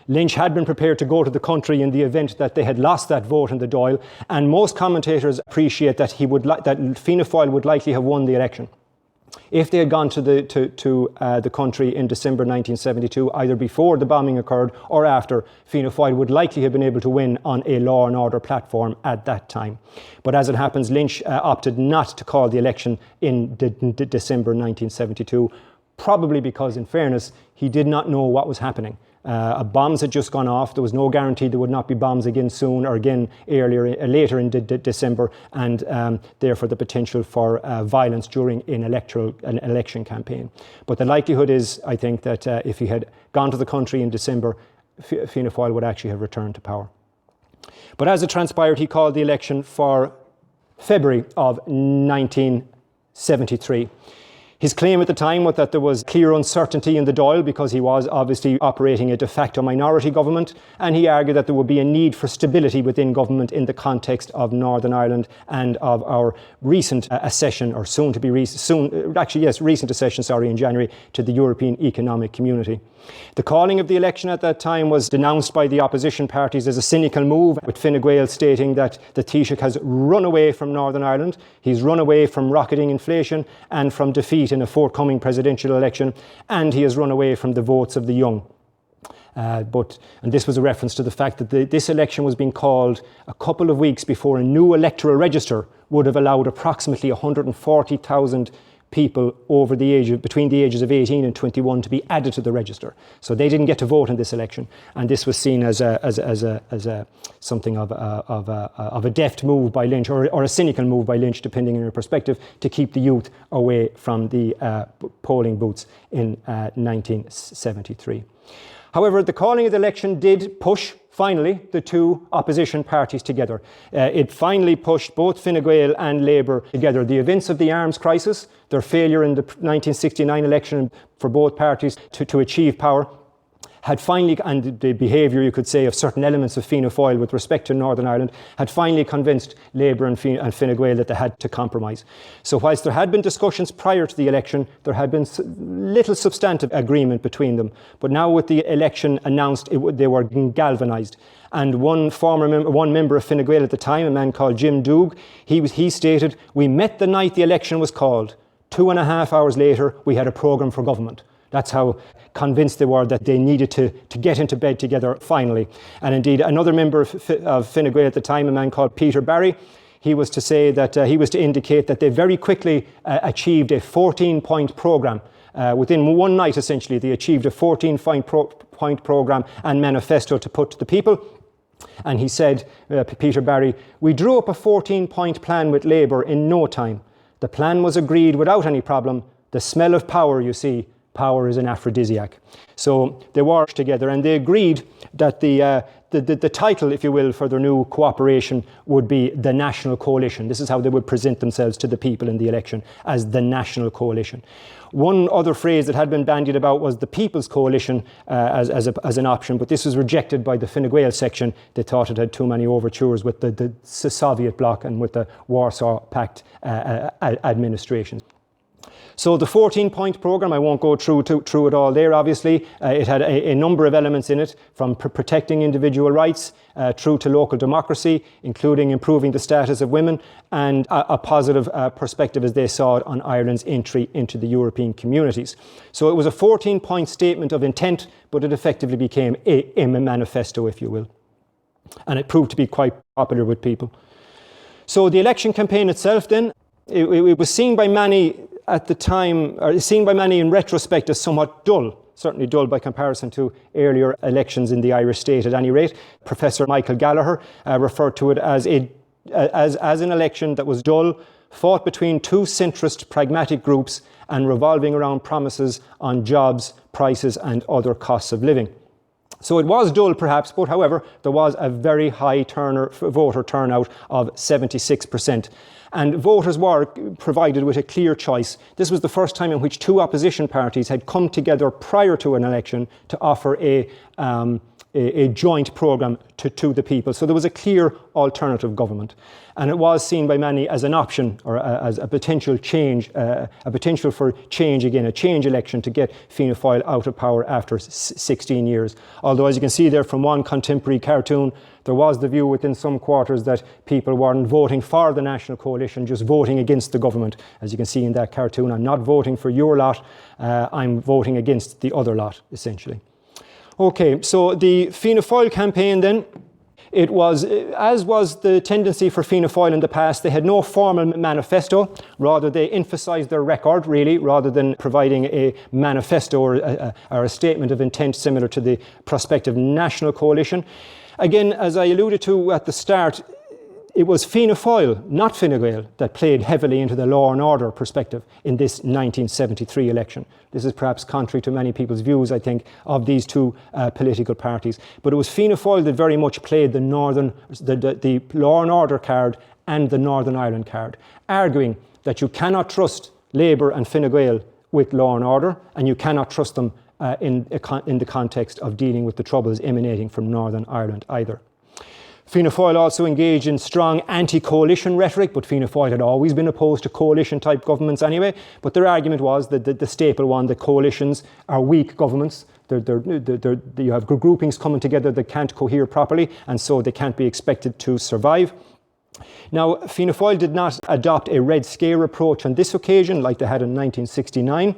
Lynch had been prepared to go to the country in the event that they had lost that vote in the Dáil, and most commentators appreciate that that Fianna Fáil would likely have won the election if they had gone to the country in December 1972, either before the bombing occurred or after. Fianna Fáil would likely have been able to win on a law and order platform at that time. But as it happens, Lynch opted not to call the election in December 1972, probably because, in fairness, he did not know what was happening. Bombs had just gone off. There was no guarantee there would not be bombs again soon, or again later in December, and therefore the potential for violence during an election campaign. But the likelihood is, I think, that if he had gone to the country in December, Fianna Fáil would actually have returned to power. But as it transpired, he called the election for February of 1973. His claim at the time was that there was clear uncertainty in the Dáil because he was obviously operating a de facto minority government, and he argued that there would be a need for stability within government in the context of Northern Ireland and of our recent accession, or recent accession, in January, to the European Economic Community. The calling of the election at that time was denounced by the opposition parties as a cynical move, with Fine Gael stating that the Taoiseach has run away from Northern Ireland, he's run away from rocketing inflation and from defeat seat in a forthcoming presidential election, and he has run away from the votes of the young. And this was a reference to the fact that this election was being called a couple of weeks before a new electoral register would have allowed approximately 140,000 people between the ages of 18 and 21 to be added to the register. So they didn't get to vote in this election, and this was seen as something of a deft move by Lynch, or a cynical move by Lynch, depending on your perspective, to keep the youth away from the polling booths in 1973. However, the calling of the election did push, finally, the two opposition parties together. It finally pushed both Fine Gael and Labour together. The events of the arms crisis, their failure in the 1969 election for both parties to achieve power, had finally, and the behaviour, you could say, of certain elements of Fianna Fáil with respect to Northern Ireland, had finally convinced Labour and Fine Gael that they had to compromise. So whilst there had been discussions prior to the election, there had been little substantive agreement between them. But now with the election announced, they were galvanised. And one member of Fine Gael at the time, a man called Jim Doug, he stated, "We met the night the election was called. 2.5 hours later, we had a programme for government." That's how convinced they were that they needed to get into bed together finally. And indeed, another member of Fine Gael at the time, a man called Peter Barry, he was to say that he was to indicate that they very quickly achieved a 14-point programme. Within one night, essentially, they achieved a 14-point programme and manifesto to put to the people. And he said, Peter Barry, "We drew up a 14-point plan with Labour in no time. The plan was agreed without any problem. The smell of power, you see, power is an aphrodisiac." So they worked together, and they agreed that the title, if you will, for their new cooperation would be the National Coalition. This is how they would present themselves to the people in the election, as the National Coalition. One other phrase that had been bandied about was the People's Coalition as an option, but this was rejected by the Fine Gael section. They thought it had too many overtures with the Soviet bloc and with the Warsaw Pact administration. So the 14-point programme, I won't go through it all there, obviously. It had a number of elements in it, from protecting individual rights through to local democracy, including improving the status of women, and a positive perspective, as they saw it, on Ireland's entry into the European communities. So it was a 14-point statement of intent, but it effectively became a manifesto, if you will. And it proved to be quite popular with people. So the election campaign itself then, it was seen by many at the time, or seen by many in retrospect, as somewhat dull, certainly dull by comparison to earlier elections in the Irish state at any rate. Professor Michael Gallagher referred to it as an election that was dull, fought between two centrist pragmatic groups and revolving around promises on jobs, prices and other costs of living. So it was dull perhaps, but however, there was a very high voter turnout of 76%. And voters were provided with a clear choice. This was the first time in which two opposition parties had come together prior to an election to offer a joint programme to the people. So there was a clear alternative government. And it was seen by many as an option, or as a potential change, a potential for change again, a change election to get Fianna Fáil out of power after 16 years. Although, as you can see there from one contemporary cartoon, there was the view within some quarters that people weren't voting for the National Coalition, just voting against the government. As you can see in that cartoon, I'm not voting for your lot, I'm voting against the other lot, essentially. Okay, so the Fianna Fáil campaign then, it was, as was the tendency for Fianna Fáil in the past, they had no formal manifesto. Rather, they emphasised their record, really, rather than providing a manifesto or a statement of intent similar to the prospective National Coalition. Again, as I alluded to at the start, it was Fianna Fáil, not Fine Gael, that played heavily into the law and order perspective in this 1973 election. This is perhaps contrary to many people's views, I think, of these two political parties. But it was Fianna Fáil that very much played the law and order card and the Northern Ireland card, arguing that you cannot trust Labour and Fine Gael with law and order, and you cannot trust them in the context of dealing with the troubles emanating from Northern Ireland either. Fianna Fáil also engaged in strong anti-coalition rhetoric, but Fianna Fáil had always been opposed to coalition-type governments anyway. But their argument was that the staple one, that coalitions are weak governments. You have groupings coming together that can't cohere properly, and so they can't be expected to survive. Now, Fianna Fáil did not adopt a Red Scare approach on this occasion like they had in 1969,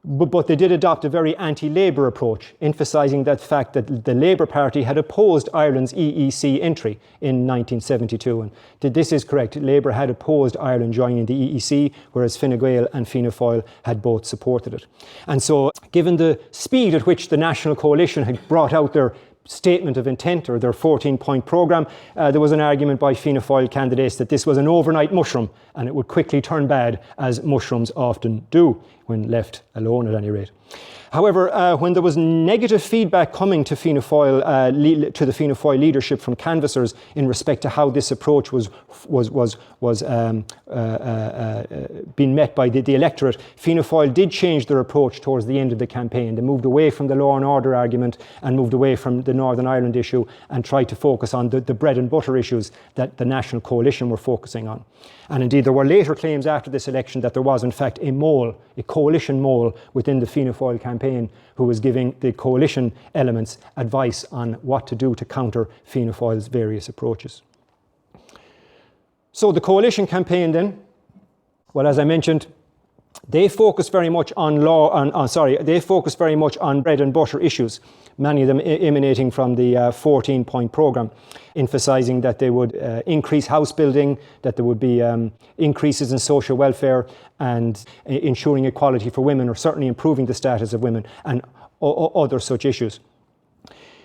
but they did adopt a very anti-Labour approach, emphasising that fact that the Labour Party had opposed Ireland's EEC entry in 1972. And this is correct. Labour had opposed Ireland joining the EEC, whereas Fine Gael and Fianna Fáil had both supported it. And so, given the speed at which the National Coalition had brought out their statement of intent, or their 14-point programme, there was an argument by Fianna Fáil candidates that this was an overnight mushroom and it would quickly turn bad, as mushrooms often do, when left alone at any rate. However, when there was negative feedback coming to Fianna Fáil, to the Fianna Fáil leadership from canvassers in respect to how this approach was being met by the electorate, Fianna Fáil did change their approach towards the end of the campaign. They moved away from the law and order argument and moved away from the Northern Ireland issue and tried to focus on the bread and butter issues that the National Coalition were focusing on. And indeed, there were later claims after this election that there was in fact a mole, a coalition mole within the Fianna Fáil campaign, who was giving the coalition elements advice on what to do to counter Fianna Fáil's various approaches. So the coalition campaign then, well, as I mentioned, they focused very much on they focused very much on bread and butter issues, many of them emanating from the 14-point programme, emphasising that they would increase house building, that there would be increases in social welfare and ensuring equality for women, or certainly improving the status of women, and other such issues.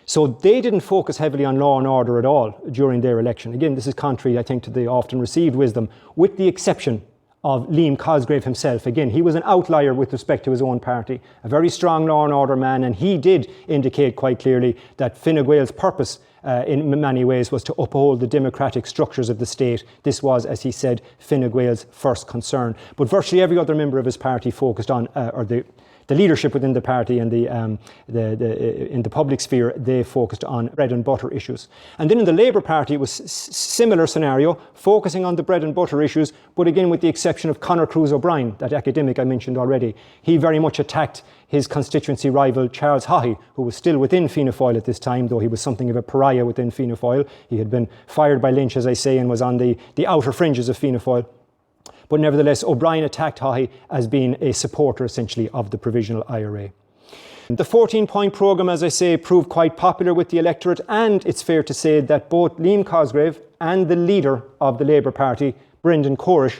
So they didn't focus heavily on law and order at all during their election. Again, this is contrary, I think, to the often received wisdom, with the exception of Liam Cosgrave himself. Again, he was an outlier with respect to his own party, a very strong law and order man, and he did indicate quite clearly that Fine Gael's purpose in many ways was to uphold the democratic structures of the state. This was, as he said, Fine Gael's first concern. But virtually every other member of his party focused on, or the leadership within the party and in the public sphere, they focused on bread and butter issues. And then in the Labour Party, it was similar scenario, focusing on the bread and butter issues, but again with the exception of Conor Cruise O'Brien, that academic I mentioned already. He very much attacked his constituency rival Charles Haughey, who was still within Fianna Fáil at this time, though he was something of a pariah within Fianna Fáil. He had been fired by Lynch, as I say, and was on the outer fringes of Fianna Fáil. But nevertheless, O'Brien attacked Haughey as being a supporter, essentially, of the provisional IRA. The 14-point programme, as I say, proved quite popular with the electorate, and it's fair to say that both Liam Cosgrave and the leader of the Labour Party, Brendan Corish,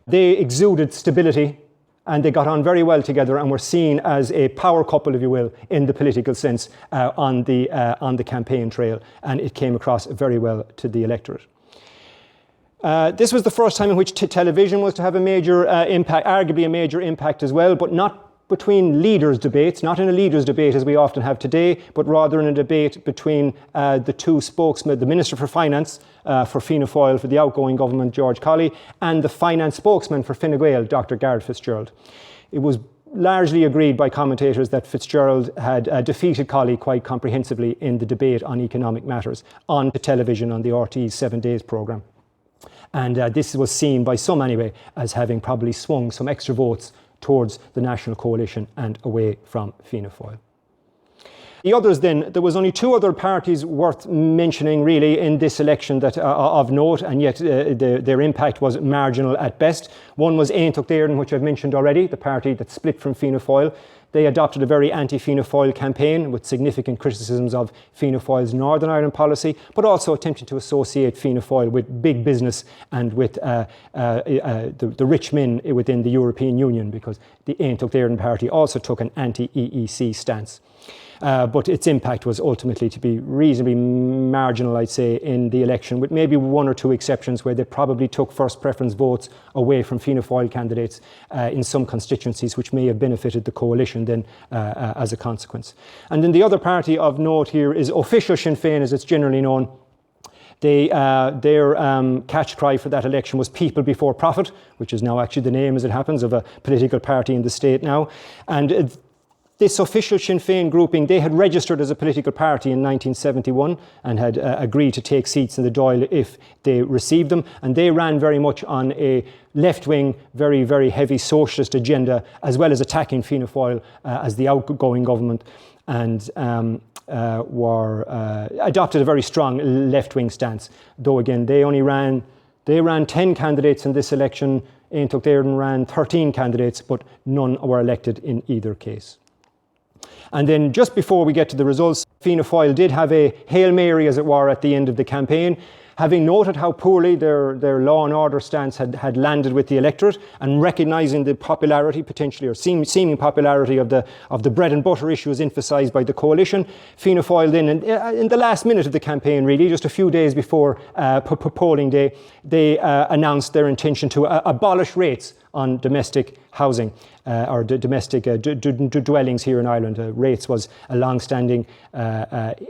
they exuded stability, and they got on very well together and were seen as a power couple, if you will, in the political sense on the campaign trail, and it came across very well to the electorate. This was the first time in which television was to have a major impact, arguably a major impact as well, but not between leaders' debates, not in a leaders' debate as we often have today, but rather in a debate between the two spokesmen, the Minister for Finance for Fianna Fáil, for the outgoing government, George Colley, and the finance spokesman for Fine Gael, Dr. Garret Fitzgerald. It was largely agreed by commentators that Fitzgerald had defeated Colley quite comprehensively in the debate on economic matters on the television on the RTÉ's 7 Days programme. And this was seen by some anyway as having probably swung some extra votes towards the National Coalition and away from Fianna Fáil. The others then, there was only two other parties worth mentioning really in this election that of note, and yet their impact was marginal at best. One was Aontacht Éireann, which I've mentioned already, the party that split from Fianna Fáil. They adopted a very anti-Fianna Fáil campaign with significant criticisms of Fianna Fáil's Northern Ireland policy, but also attempting to associate Fianna Fáil with big business and with the rich men within the European Union, because the Aontacht Éireann party also took an anti-EEC stance. But its impact was ultimately to be reasonably marginal, I'd say, in the election, with maybe one or two exceptions where they probably took first preference votes away from Fianna Fáil candidates in some constituencies, which may have benefited the coalition then as a consequence. And then the other party of note here is official Sinn Féin, as it's generally known. Their catch cry for that election was people before profit, which is now actually the name, as it happens, of a political party in the state now. And this official Sinn Féin grouping, they had registered as a political party in 1971 and had agreed to take seats in the Dáil if they received them. And they ran very much on a left-wing, very, very heavy socialist agenda, as well as attacking Fianna Fáil as the outgoing government, and adopted a very strong left-wing stance. Though again, they only ran They ran 10 candidates in this election. Aontócht Éireann ran 13 candidates, but none were elected in either case. And then just before we get to the results, Fianna Fáil did have a Hail Mary, as it were, at the end of the campaign, having noted how poorly their law and order stance had landed with the electorate, and recognising the popularity, potentially, or seeming popularity of the bread and butter issues emphasised by the coalition. Fianna Fáil then, in the last minute of the campaign, really, just a few days before polling day, they announced their intention to abolish rates on domestic housing or domestic dwellings here in Ireland. Rates was a long-standing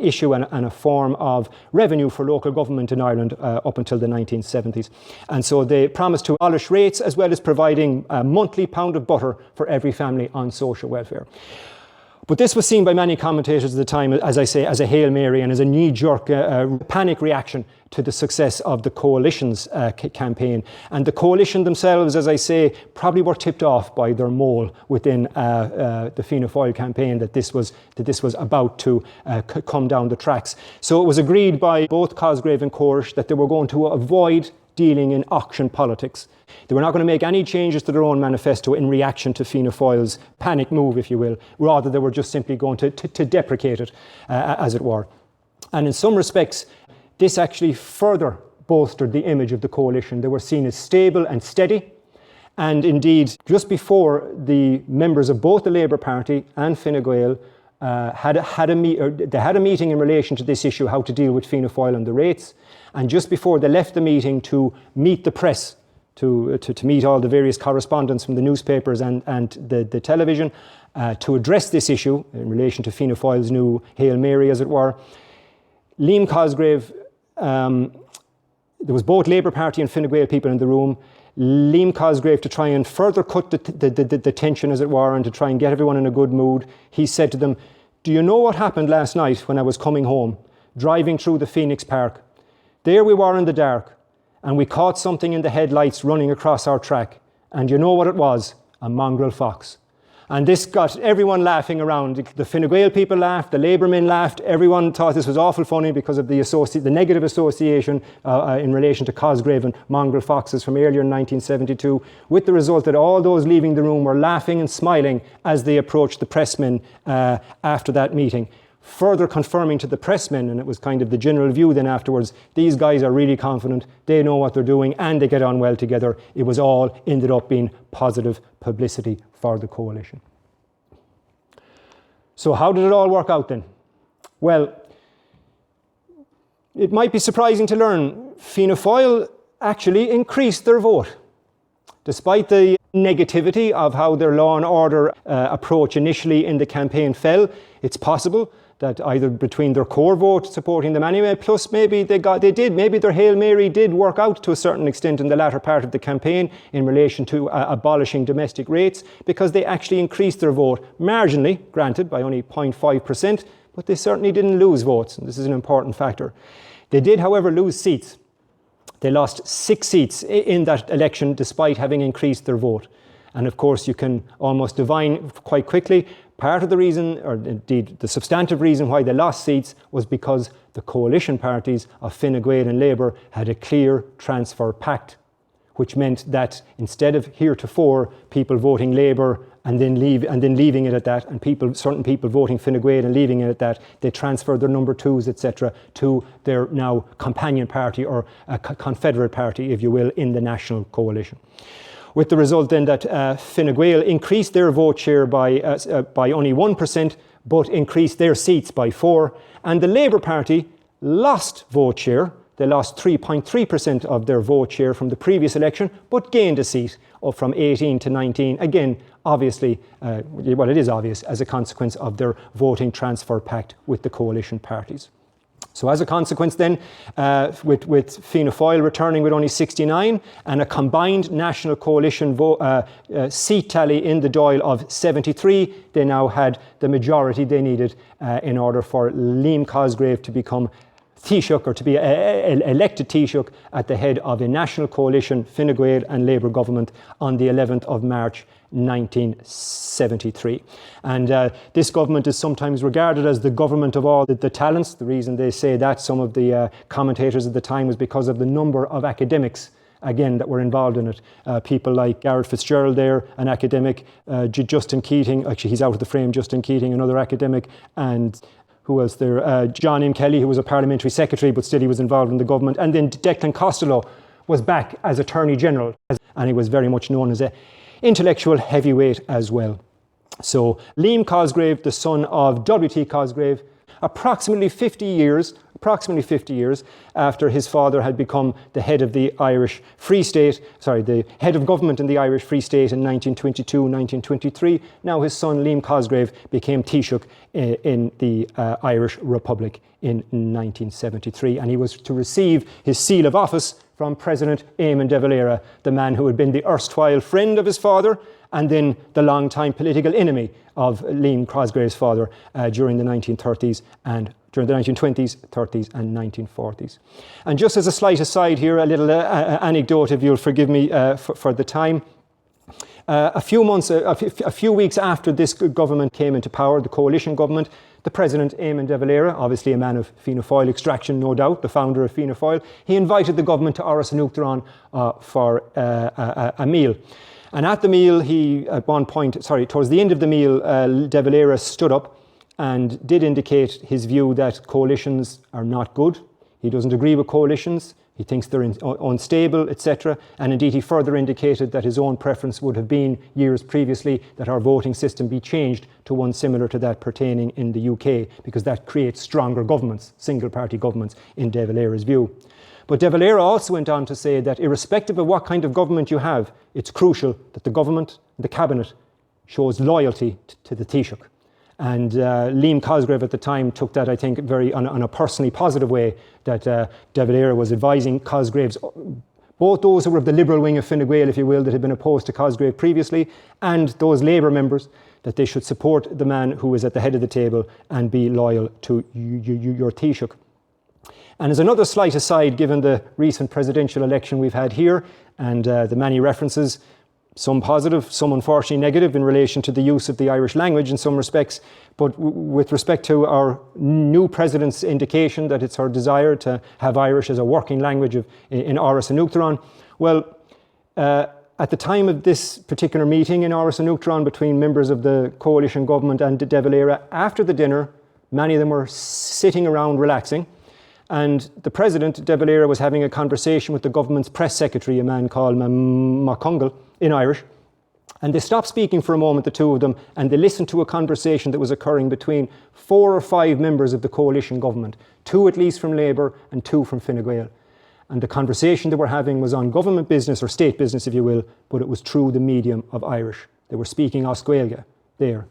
issue and a form of revenue for local government in Ireland up until the 1970s. And so they promised to abolish rates, as well as providing a monthly pound of butter for every family on social welfare. But this was seen by many commentators at the time, as I say, as a Hail Mary and as a knee-jerk panic reaction to the success of the coalition's campaign. And the coalition themselves, as I say, probably were tipped off by their mole within the Fianna Fáil campaign that this was about to come down the tracks. So it was agreed by both Cosgrave and Corish that they were going to avoid dealing in auction politics. They were not going to make any changes to their own manifesto in reaction to Fianna Fáil's panic move, if you will. Rather, they were just simply going to deprecate it, as it were. And in some respects, this actually further bolstered the image of the coalition. They were seen as stable and steady. And indeed, just before, the members of both the Labour Party and Fine Gael had a meeting in relation to this issue, how to deal with Fianna Fáil and the rates. And just before they left the meeting to meet the press, to meet all the various correspondents from the newspapers and the television, to address this issue in relation to Fianna Fáil's new Hail Mary, as it were, Liam Cosgrave, there was both Labour Party and Fine Gael people in the room. Liam Cosgrave, to try and further cut the tension, as it were, and to try and get everyone in a good mood, he said to them, "Do you know what happened last night when I was coming home, driving through the Phoenix Park? There we were in the dark, and we caught something in the headlights running across our track. And you know what it was? A mongrel fox." And this got everyone laughing around. The Fine Gael people laughed, the Labour men laughed. Everyone thought this was awful funny because of the negative association in relation to Cosgrave and mongrel foxes from earlier in 1972, with the result that all those leaving the room were laughing and smiling as they approached the pressmen after that meeting, further confirming to the pressmen, and it was kind of the general view then afterwards, these guys are really confident, they know what they're doing, and they get on well together. It was all ended up being positive publicity for the coalition. So how did it all work out then? Well, it might be surprising to learn Fianna Fáil actually increased their vote. Despite the negativity of how their law and order approach initially in the campaign fell, it's possible that either between their core vote supporting them anyway, plus maybe maybe their Hail Mary did work out to a certain extent in the latter part of the campaign in relation to abolishing domestic rates, because they actually increased their vote marginally, granted by only 0.5%, but they certainly didn't lose votes, and this is an important factor. They did, however, lose seats. They lost 6 seats in that election despite having increased their vote. And of course, you can almost divine quite quickly, part of the reason, or indeed the substantive reason why they lost seats, was because the coalition parties of Fine Gael and Labour had a clear transfer pact, which meant that instead of heretofore people voting Labour and then leaving it at that, and certain people voting Fine Gael and leaving it at that, they transferred their number twos, etc., to their now companion party, or a confederate party, if you will, in the national coalition. With the result then that Fine Gael increased their vote share by only 1%, but increased their seats by 4%. And the Labour Party lost vote share. They lost 3.3% of their vote share from the previous election, but gained a seat from 18 to 19. Again, obviously, it is obvious, as a consequence of their voting transfer pact with the coalition parties. So as a consequence then, with Fianna Fáil returning with only 69 and a combined national coalition seat tally in the Dáil of 73, they now had the majority they needed in order for Liam Cosgrave to become Taoiseach, or to be elected Taoiseach at the head of a national coalition, Fine Gael and Labour government, on the 11th of March 1973. And this government is sometimes regarded as the government of all the talents. The reason they say that, some of the commentators at the time, was because of the number of academics again, that were involved in it. People like Garrett Fitzgerald there, an academic, Justin Keating, actually he's out of the frame, Justin Keating, another academic, and who else there? John M. Kelly, who was a parliamentary secretary, but still he was involved in the government. And then Declan Costello was back as Attorney General, and he was very much known as an intellectual heavyweight as well. So Liam Cosgrave, the son of W.T. Cosgrave, approximately 50 years after his father had become the head of the Irish Free State, the head of government in the Irish Free State in 1922, 1923. Now his son Liam Cosgrave became Taoiseach in the Irish Republic in 1973, and he was to receive his seal of office from President Eamon de Valera, the man who had been the erstwhile friend of his father and then the long-time political enemy of Liam Cosgrave's father during the 1930s and during the 1920s, 30s and 1940s. And just as a slight aside here, a little anecdote, if you'll forgive me for the time. A few weeks after this government came into power, the coalition government, the President, Eamon de Valera, obviously a man of Fianna Fáil extraction, no doubt, the founder of Fianna Fáil, he invited the government to Áras an Uachtaráin for a meal. And at the meal, towards the end of the meal, de Valera stood up and did indicate his view that coalitions are not good. He doesn't agree with coalitions. He thinks they're unstable, etc. And indeed, he further indicated that his own preference would have been, years previously, that our voting system be changed to one similar to that pertaining in the UK, because that creates stronger governments, single-party governments, in de Valera's view. But de Valera also went on to say that irrespective of what kind of government you have, it's crucial that the government, the cabinet, shows loyalty to the Taoiseach. And Liam Cosgrave at the time took that, I think, very on a personally positive way, that de Valera was advising Cosgrave's, both those who were of the liberal wing of Fine Gael, if you will, that had been opposed to Cosgrave previously, and those Labour members, that they should support the man who is at the head of the table and be loyal to your Taoiseach. And as another slight aside, given the recent presidential election we've had here and the many references, some positive, some unfortunately negative, in relation to the use of the Irish language in some respects, but with respect to our new president's indication that it's her desire to have Irish as a working language in Áras an Uachtaráin, well, at the time of this particular meeting in Áras an Uachtaráin between members of the coalition government and de Valera, after the dinner, many of them were sitting around relaxing. And the President, de Valera, was having a conversation with the government's press secretary, a man called McCongle, in Irish. And they stopped speaking for a moment, the two of them, and they listened to a conversation that was occurring between 4 or 5 members of the coalition government, 2 at least from Labour and 2 from Fine Gael. And the conversation they were having was on government business, or state business, if you will, but it was through the medium of Irish. They were speaking Oscuelga there.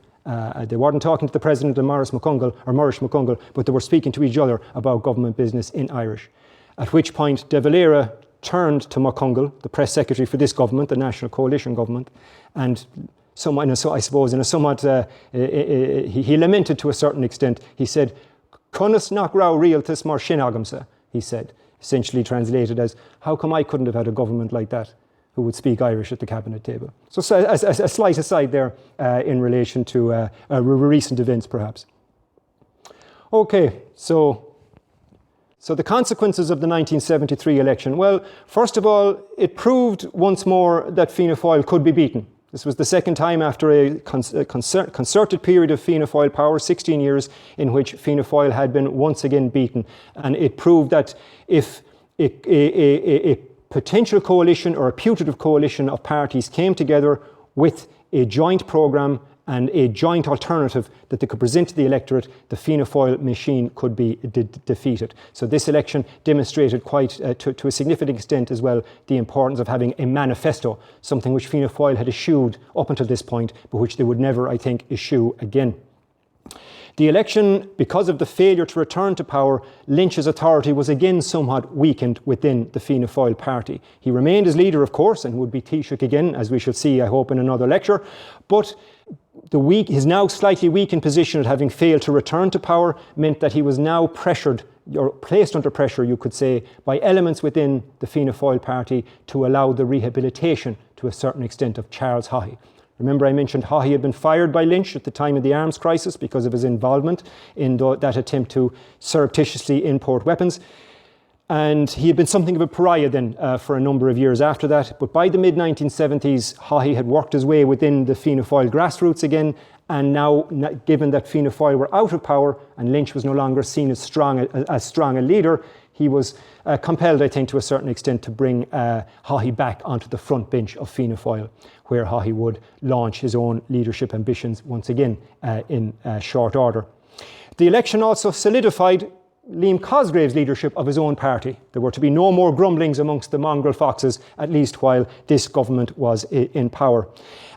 They weren't talking to the President and Maurice McCongle, but they were speaking to each other about government business in Irish. At which point de Valera turned to McCongle, the press secretary for this government, the National Coalition government, and he lamented to a certain extent. He said, "Cunas nach rá rialtas mar sin agamsa," he said, essentially translated as, how come I couldn't have had a government like that who would speak Irish at the cabinet table? So a slight aside there in relation to recent events, perhaps. Okay, so the consequences of the 1973 election. Well, first of all, it proved once more that Fianna Fáil could be beaten. This was the second time after a concerted period of Fianna Fáil power, 16 years, in which Fianna Fáil had been once again beaten. And it proved that if a potential coalition or a putative coalition of parties came together with a joint programme and a joint alternative that they could present to the electorate, the Fianna Fáil machine could be defeated. So this election demonstrated quite, to a significant extent as well, the importance of having a manifesto, something which Fianna Fáil had eschewed up until this point, but which they would never, I think, eschew again. The election, because of the failure to return to power, Lynch's authority was again somewhat weakened within the Fianna Fáil party. He remained as leader, of course, and would be Taoiseach again, as we shall see, I hope, in another lecture. But his now slightly weakened position at having failed to return to power meant that he was now pressured, or placed under pressure, you could say, by elements within the Fianna Fáil party to allow the rehabilitation, to a certain extent, of Charles Haughey. Remember, I mentioned Haughey had been fired by Lynch at the time of the arms crisis because of his involvement in that attempt to surreptitiously import weapons. And he had been something of a pariah then for a number of years after that. But by the mid-1970s, Haughey had worked his way within the Fianna Fáil grassroots again. And now, given that Fianna Fáil were out of power and Lynch was no longer seen as strong a leader, he was compelled, I think, to a certain extent to bring Haughey back onto the front bench of Fianna Fáil, where Haughey would launch his own leadership ambitions once again in short order. The election also solidified Liam Cosgrave's leadership of his own party. There were to be no more grumblings amongst the mongrel foxes, at least while this government was in power.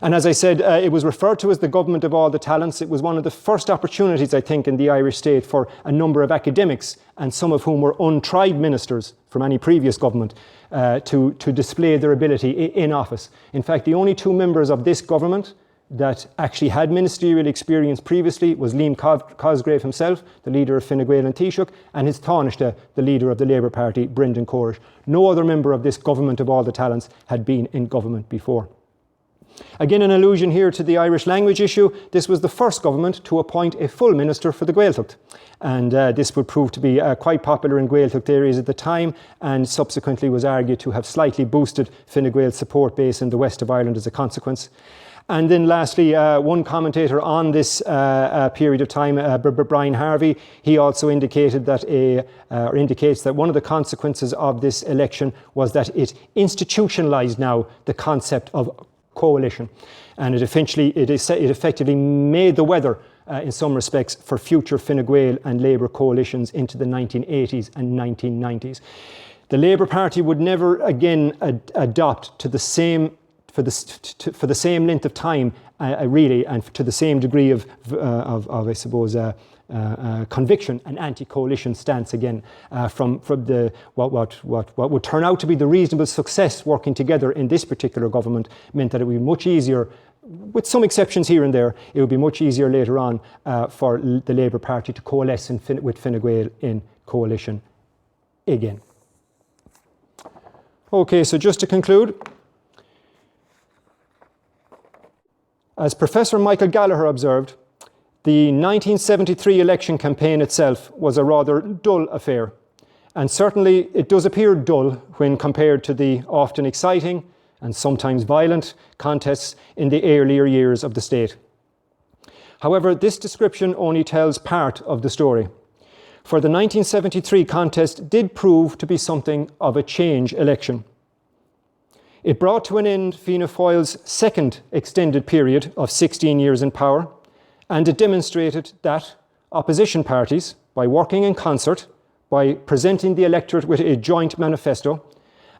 And as I said, it was referred to as the government of all the talents. It was one of the first opportunities, I think, in the Irish state for a number of academics, and some of whom were untried ministers from any previous government, to display their ability in office. In fact, the only two members of this government that actually had ministerial experience previously was Liam Cosgrave himself, the leader of Fine Gael and Taoiseach, and his Taoiseach, the leader of the Labour Party, Brendan Corish. No other member of this government of all the talents had been in government before. Again, an allusion here to the Irish language issue. This was the first government to appoint a full minister for the Gaeltacht. And this would prove to be quite popular in Gaeltacht areas at the time, and subsequently was argued to have slightly boosted Fine Gael's support base in the west of Ireland as a consequence. And then lastly, one commentator on this period of time, Brian Harvey, he also indicated that or indicates that one of the consequences of this election was that it institutionalised now the concept of coalition, and it effectively made the weather in some respects for future Fine Gael and Labour coalitions into the 1980s and 1990s. The Labour Party would never again adopt to the same for the same length of time, really, and to the same degree of I suppose, conviction and anti-coalition stance again from the what would turn out to be the reasonable success working together in this particular government meant that it would be much easier, with some exceptions here and there, it would be much easier later on for the Labour Party to coalesce with Fine Gael in coalition again. Okay, so just to conclude, as Professor Michael Gallagher observed, the 1973 election campaign itself was a rather dull affair, and certainly it does appear dull when compared to the often exciting and sometimes violent contests in the earlier years of the state. However, this description only tells part of the story, for the 1973 contest did prove to be something of a change election. It brought to an end Fianna Fáil's second extended period of 16 years in power, and it demonstrated that opposition parties, by working in concert, by presenting the electorate with a joint manifesto,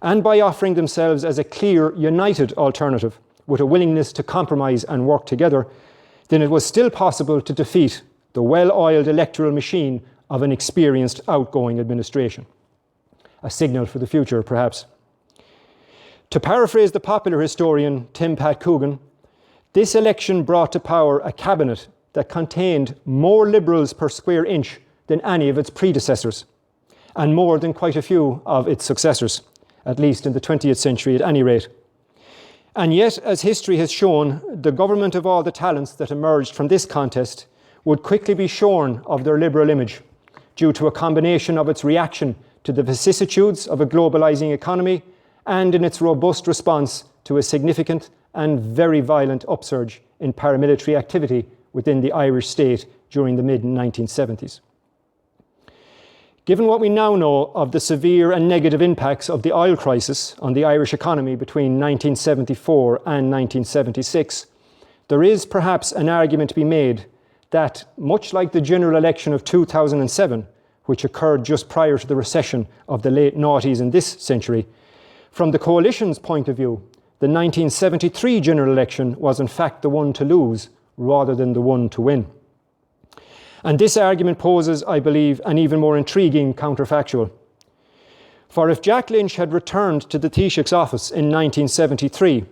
and by offering themselves as a clear, united alternative with a willingness to compromise and work together, then it was still possible to defeat the well-oiled electoral machine of an experienced outgoing administration. A signal for the future, perhaps. To paraphrase the popular historian Tim Pat Coogan, this election brought to power a cabinet that contained more Liberals per square inch than any of its predecessors, and more than quite a few of its successors, at least in the 20th century at any rate. And yet, as history has shown, the government of all the talents that emerged from this contest would quickly be shorn of their Liberal image due to a combination of its reaction to the vicissitudes of a globalising economy and in its robust response to a significant and very violent upsurge in paramilitary activity within the Irish state during the mid-1970s. Given what we now know of the severe and negative impacts of the oil crisis on the Irish economy between 1974 and 1976, there is perhaps an argument to be made that, much like the general election of 2007, which occurred just prior to the recession of the late noughties in this century, from the coalition's point of view, the 1973 general election was in fact the one to lose rather than the one to win. And this argument poses, I believe, an even more intriguing counterfactual. For if Jack Lynch had returned to the Taoiseach's office in 1973,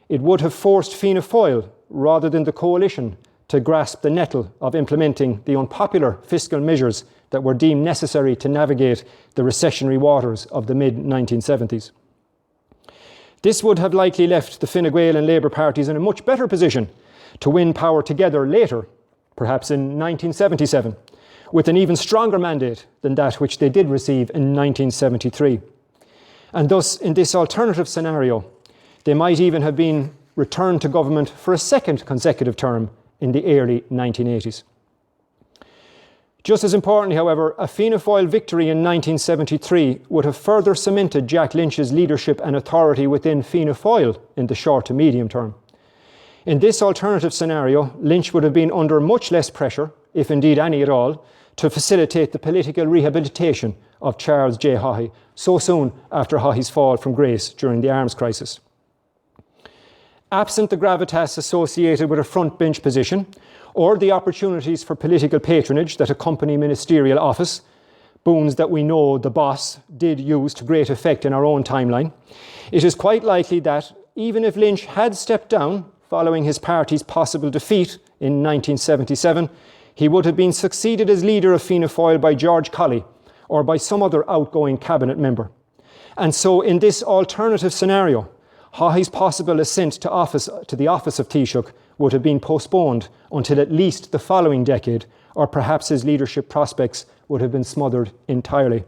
it would have forced Fianna Fáil, rather than the coalition, to grasp the nettle of implementing the unpopular fiscal measures that were deemed necessary to navigate the recessionary waters of the mid-1970s. This would have likely left the Fine Gael and Labour parties in a much better position to win power together later, perhaps in 1977, with an even stronger mandate than that which they did receive in 1973. And thus, in this alternative scenario, they might even have been returned to government for a second consecutive term in the early 1980s. Just as importantly, however, a Fianna Fáil victory in 1973 would have further cemented Jack Lynch's leadership and authority within Fianna Fáil in the short to medium term. In this alternative scenario, Lynch would have been under much less pressure, if indeed any at all, to facilitate the political rehabilitation of Charles J. Haughey so soon after Haughey's fall from grace during the arms crisis. Absent the gravitas associated with a front bench position, or the opportunities for political patronage that accompany ministerial office, boons that we know the boss did use to great effect in our own timeline, it is quite likely that, even if Lynch had stepped down following his party's possible defeat in 1977, he would have been succeeded as leader of Fianna Fáil by George Colley or by some other outgoing cabinet member. And so in this alternative scenario, Haughey's possible ascent to the office of Taoiseach would have been postponed until at least the following decade, or perhaps his leadership prospects would have been smothered entirely.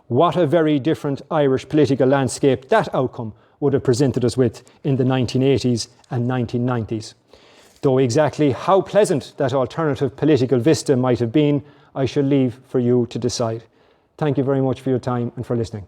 What a very different Irish political landscape that outcome would have presented us with in the 1980s and 1990s. Though exactly how pleasant that alternative political vista might have been, I shall leave for you to decide. Thank you very much for your time and for listening.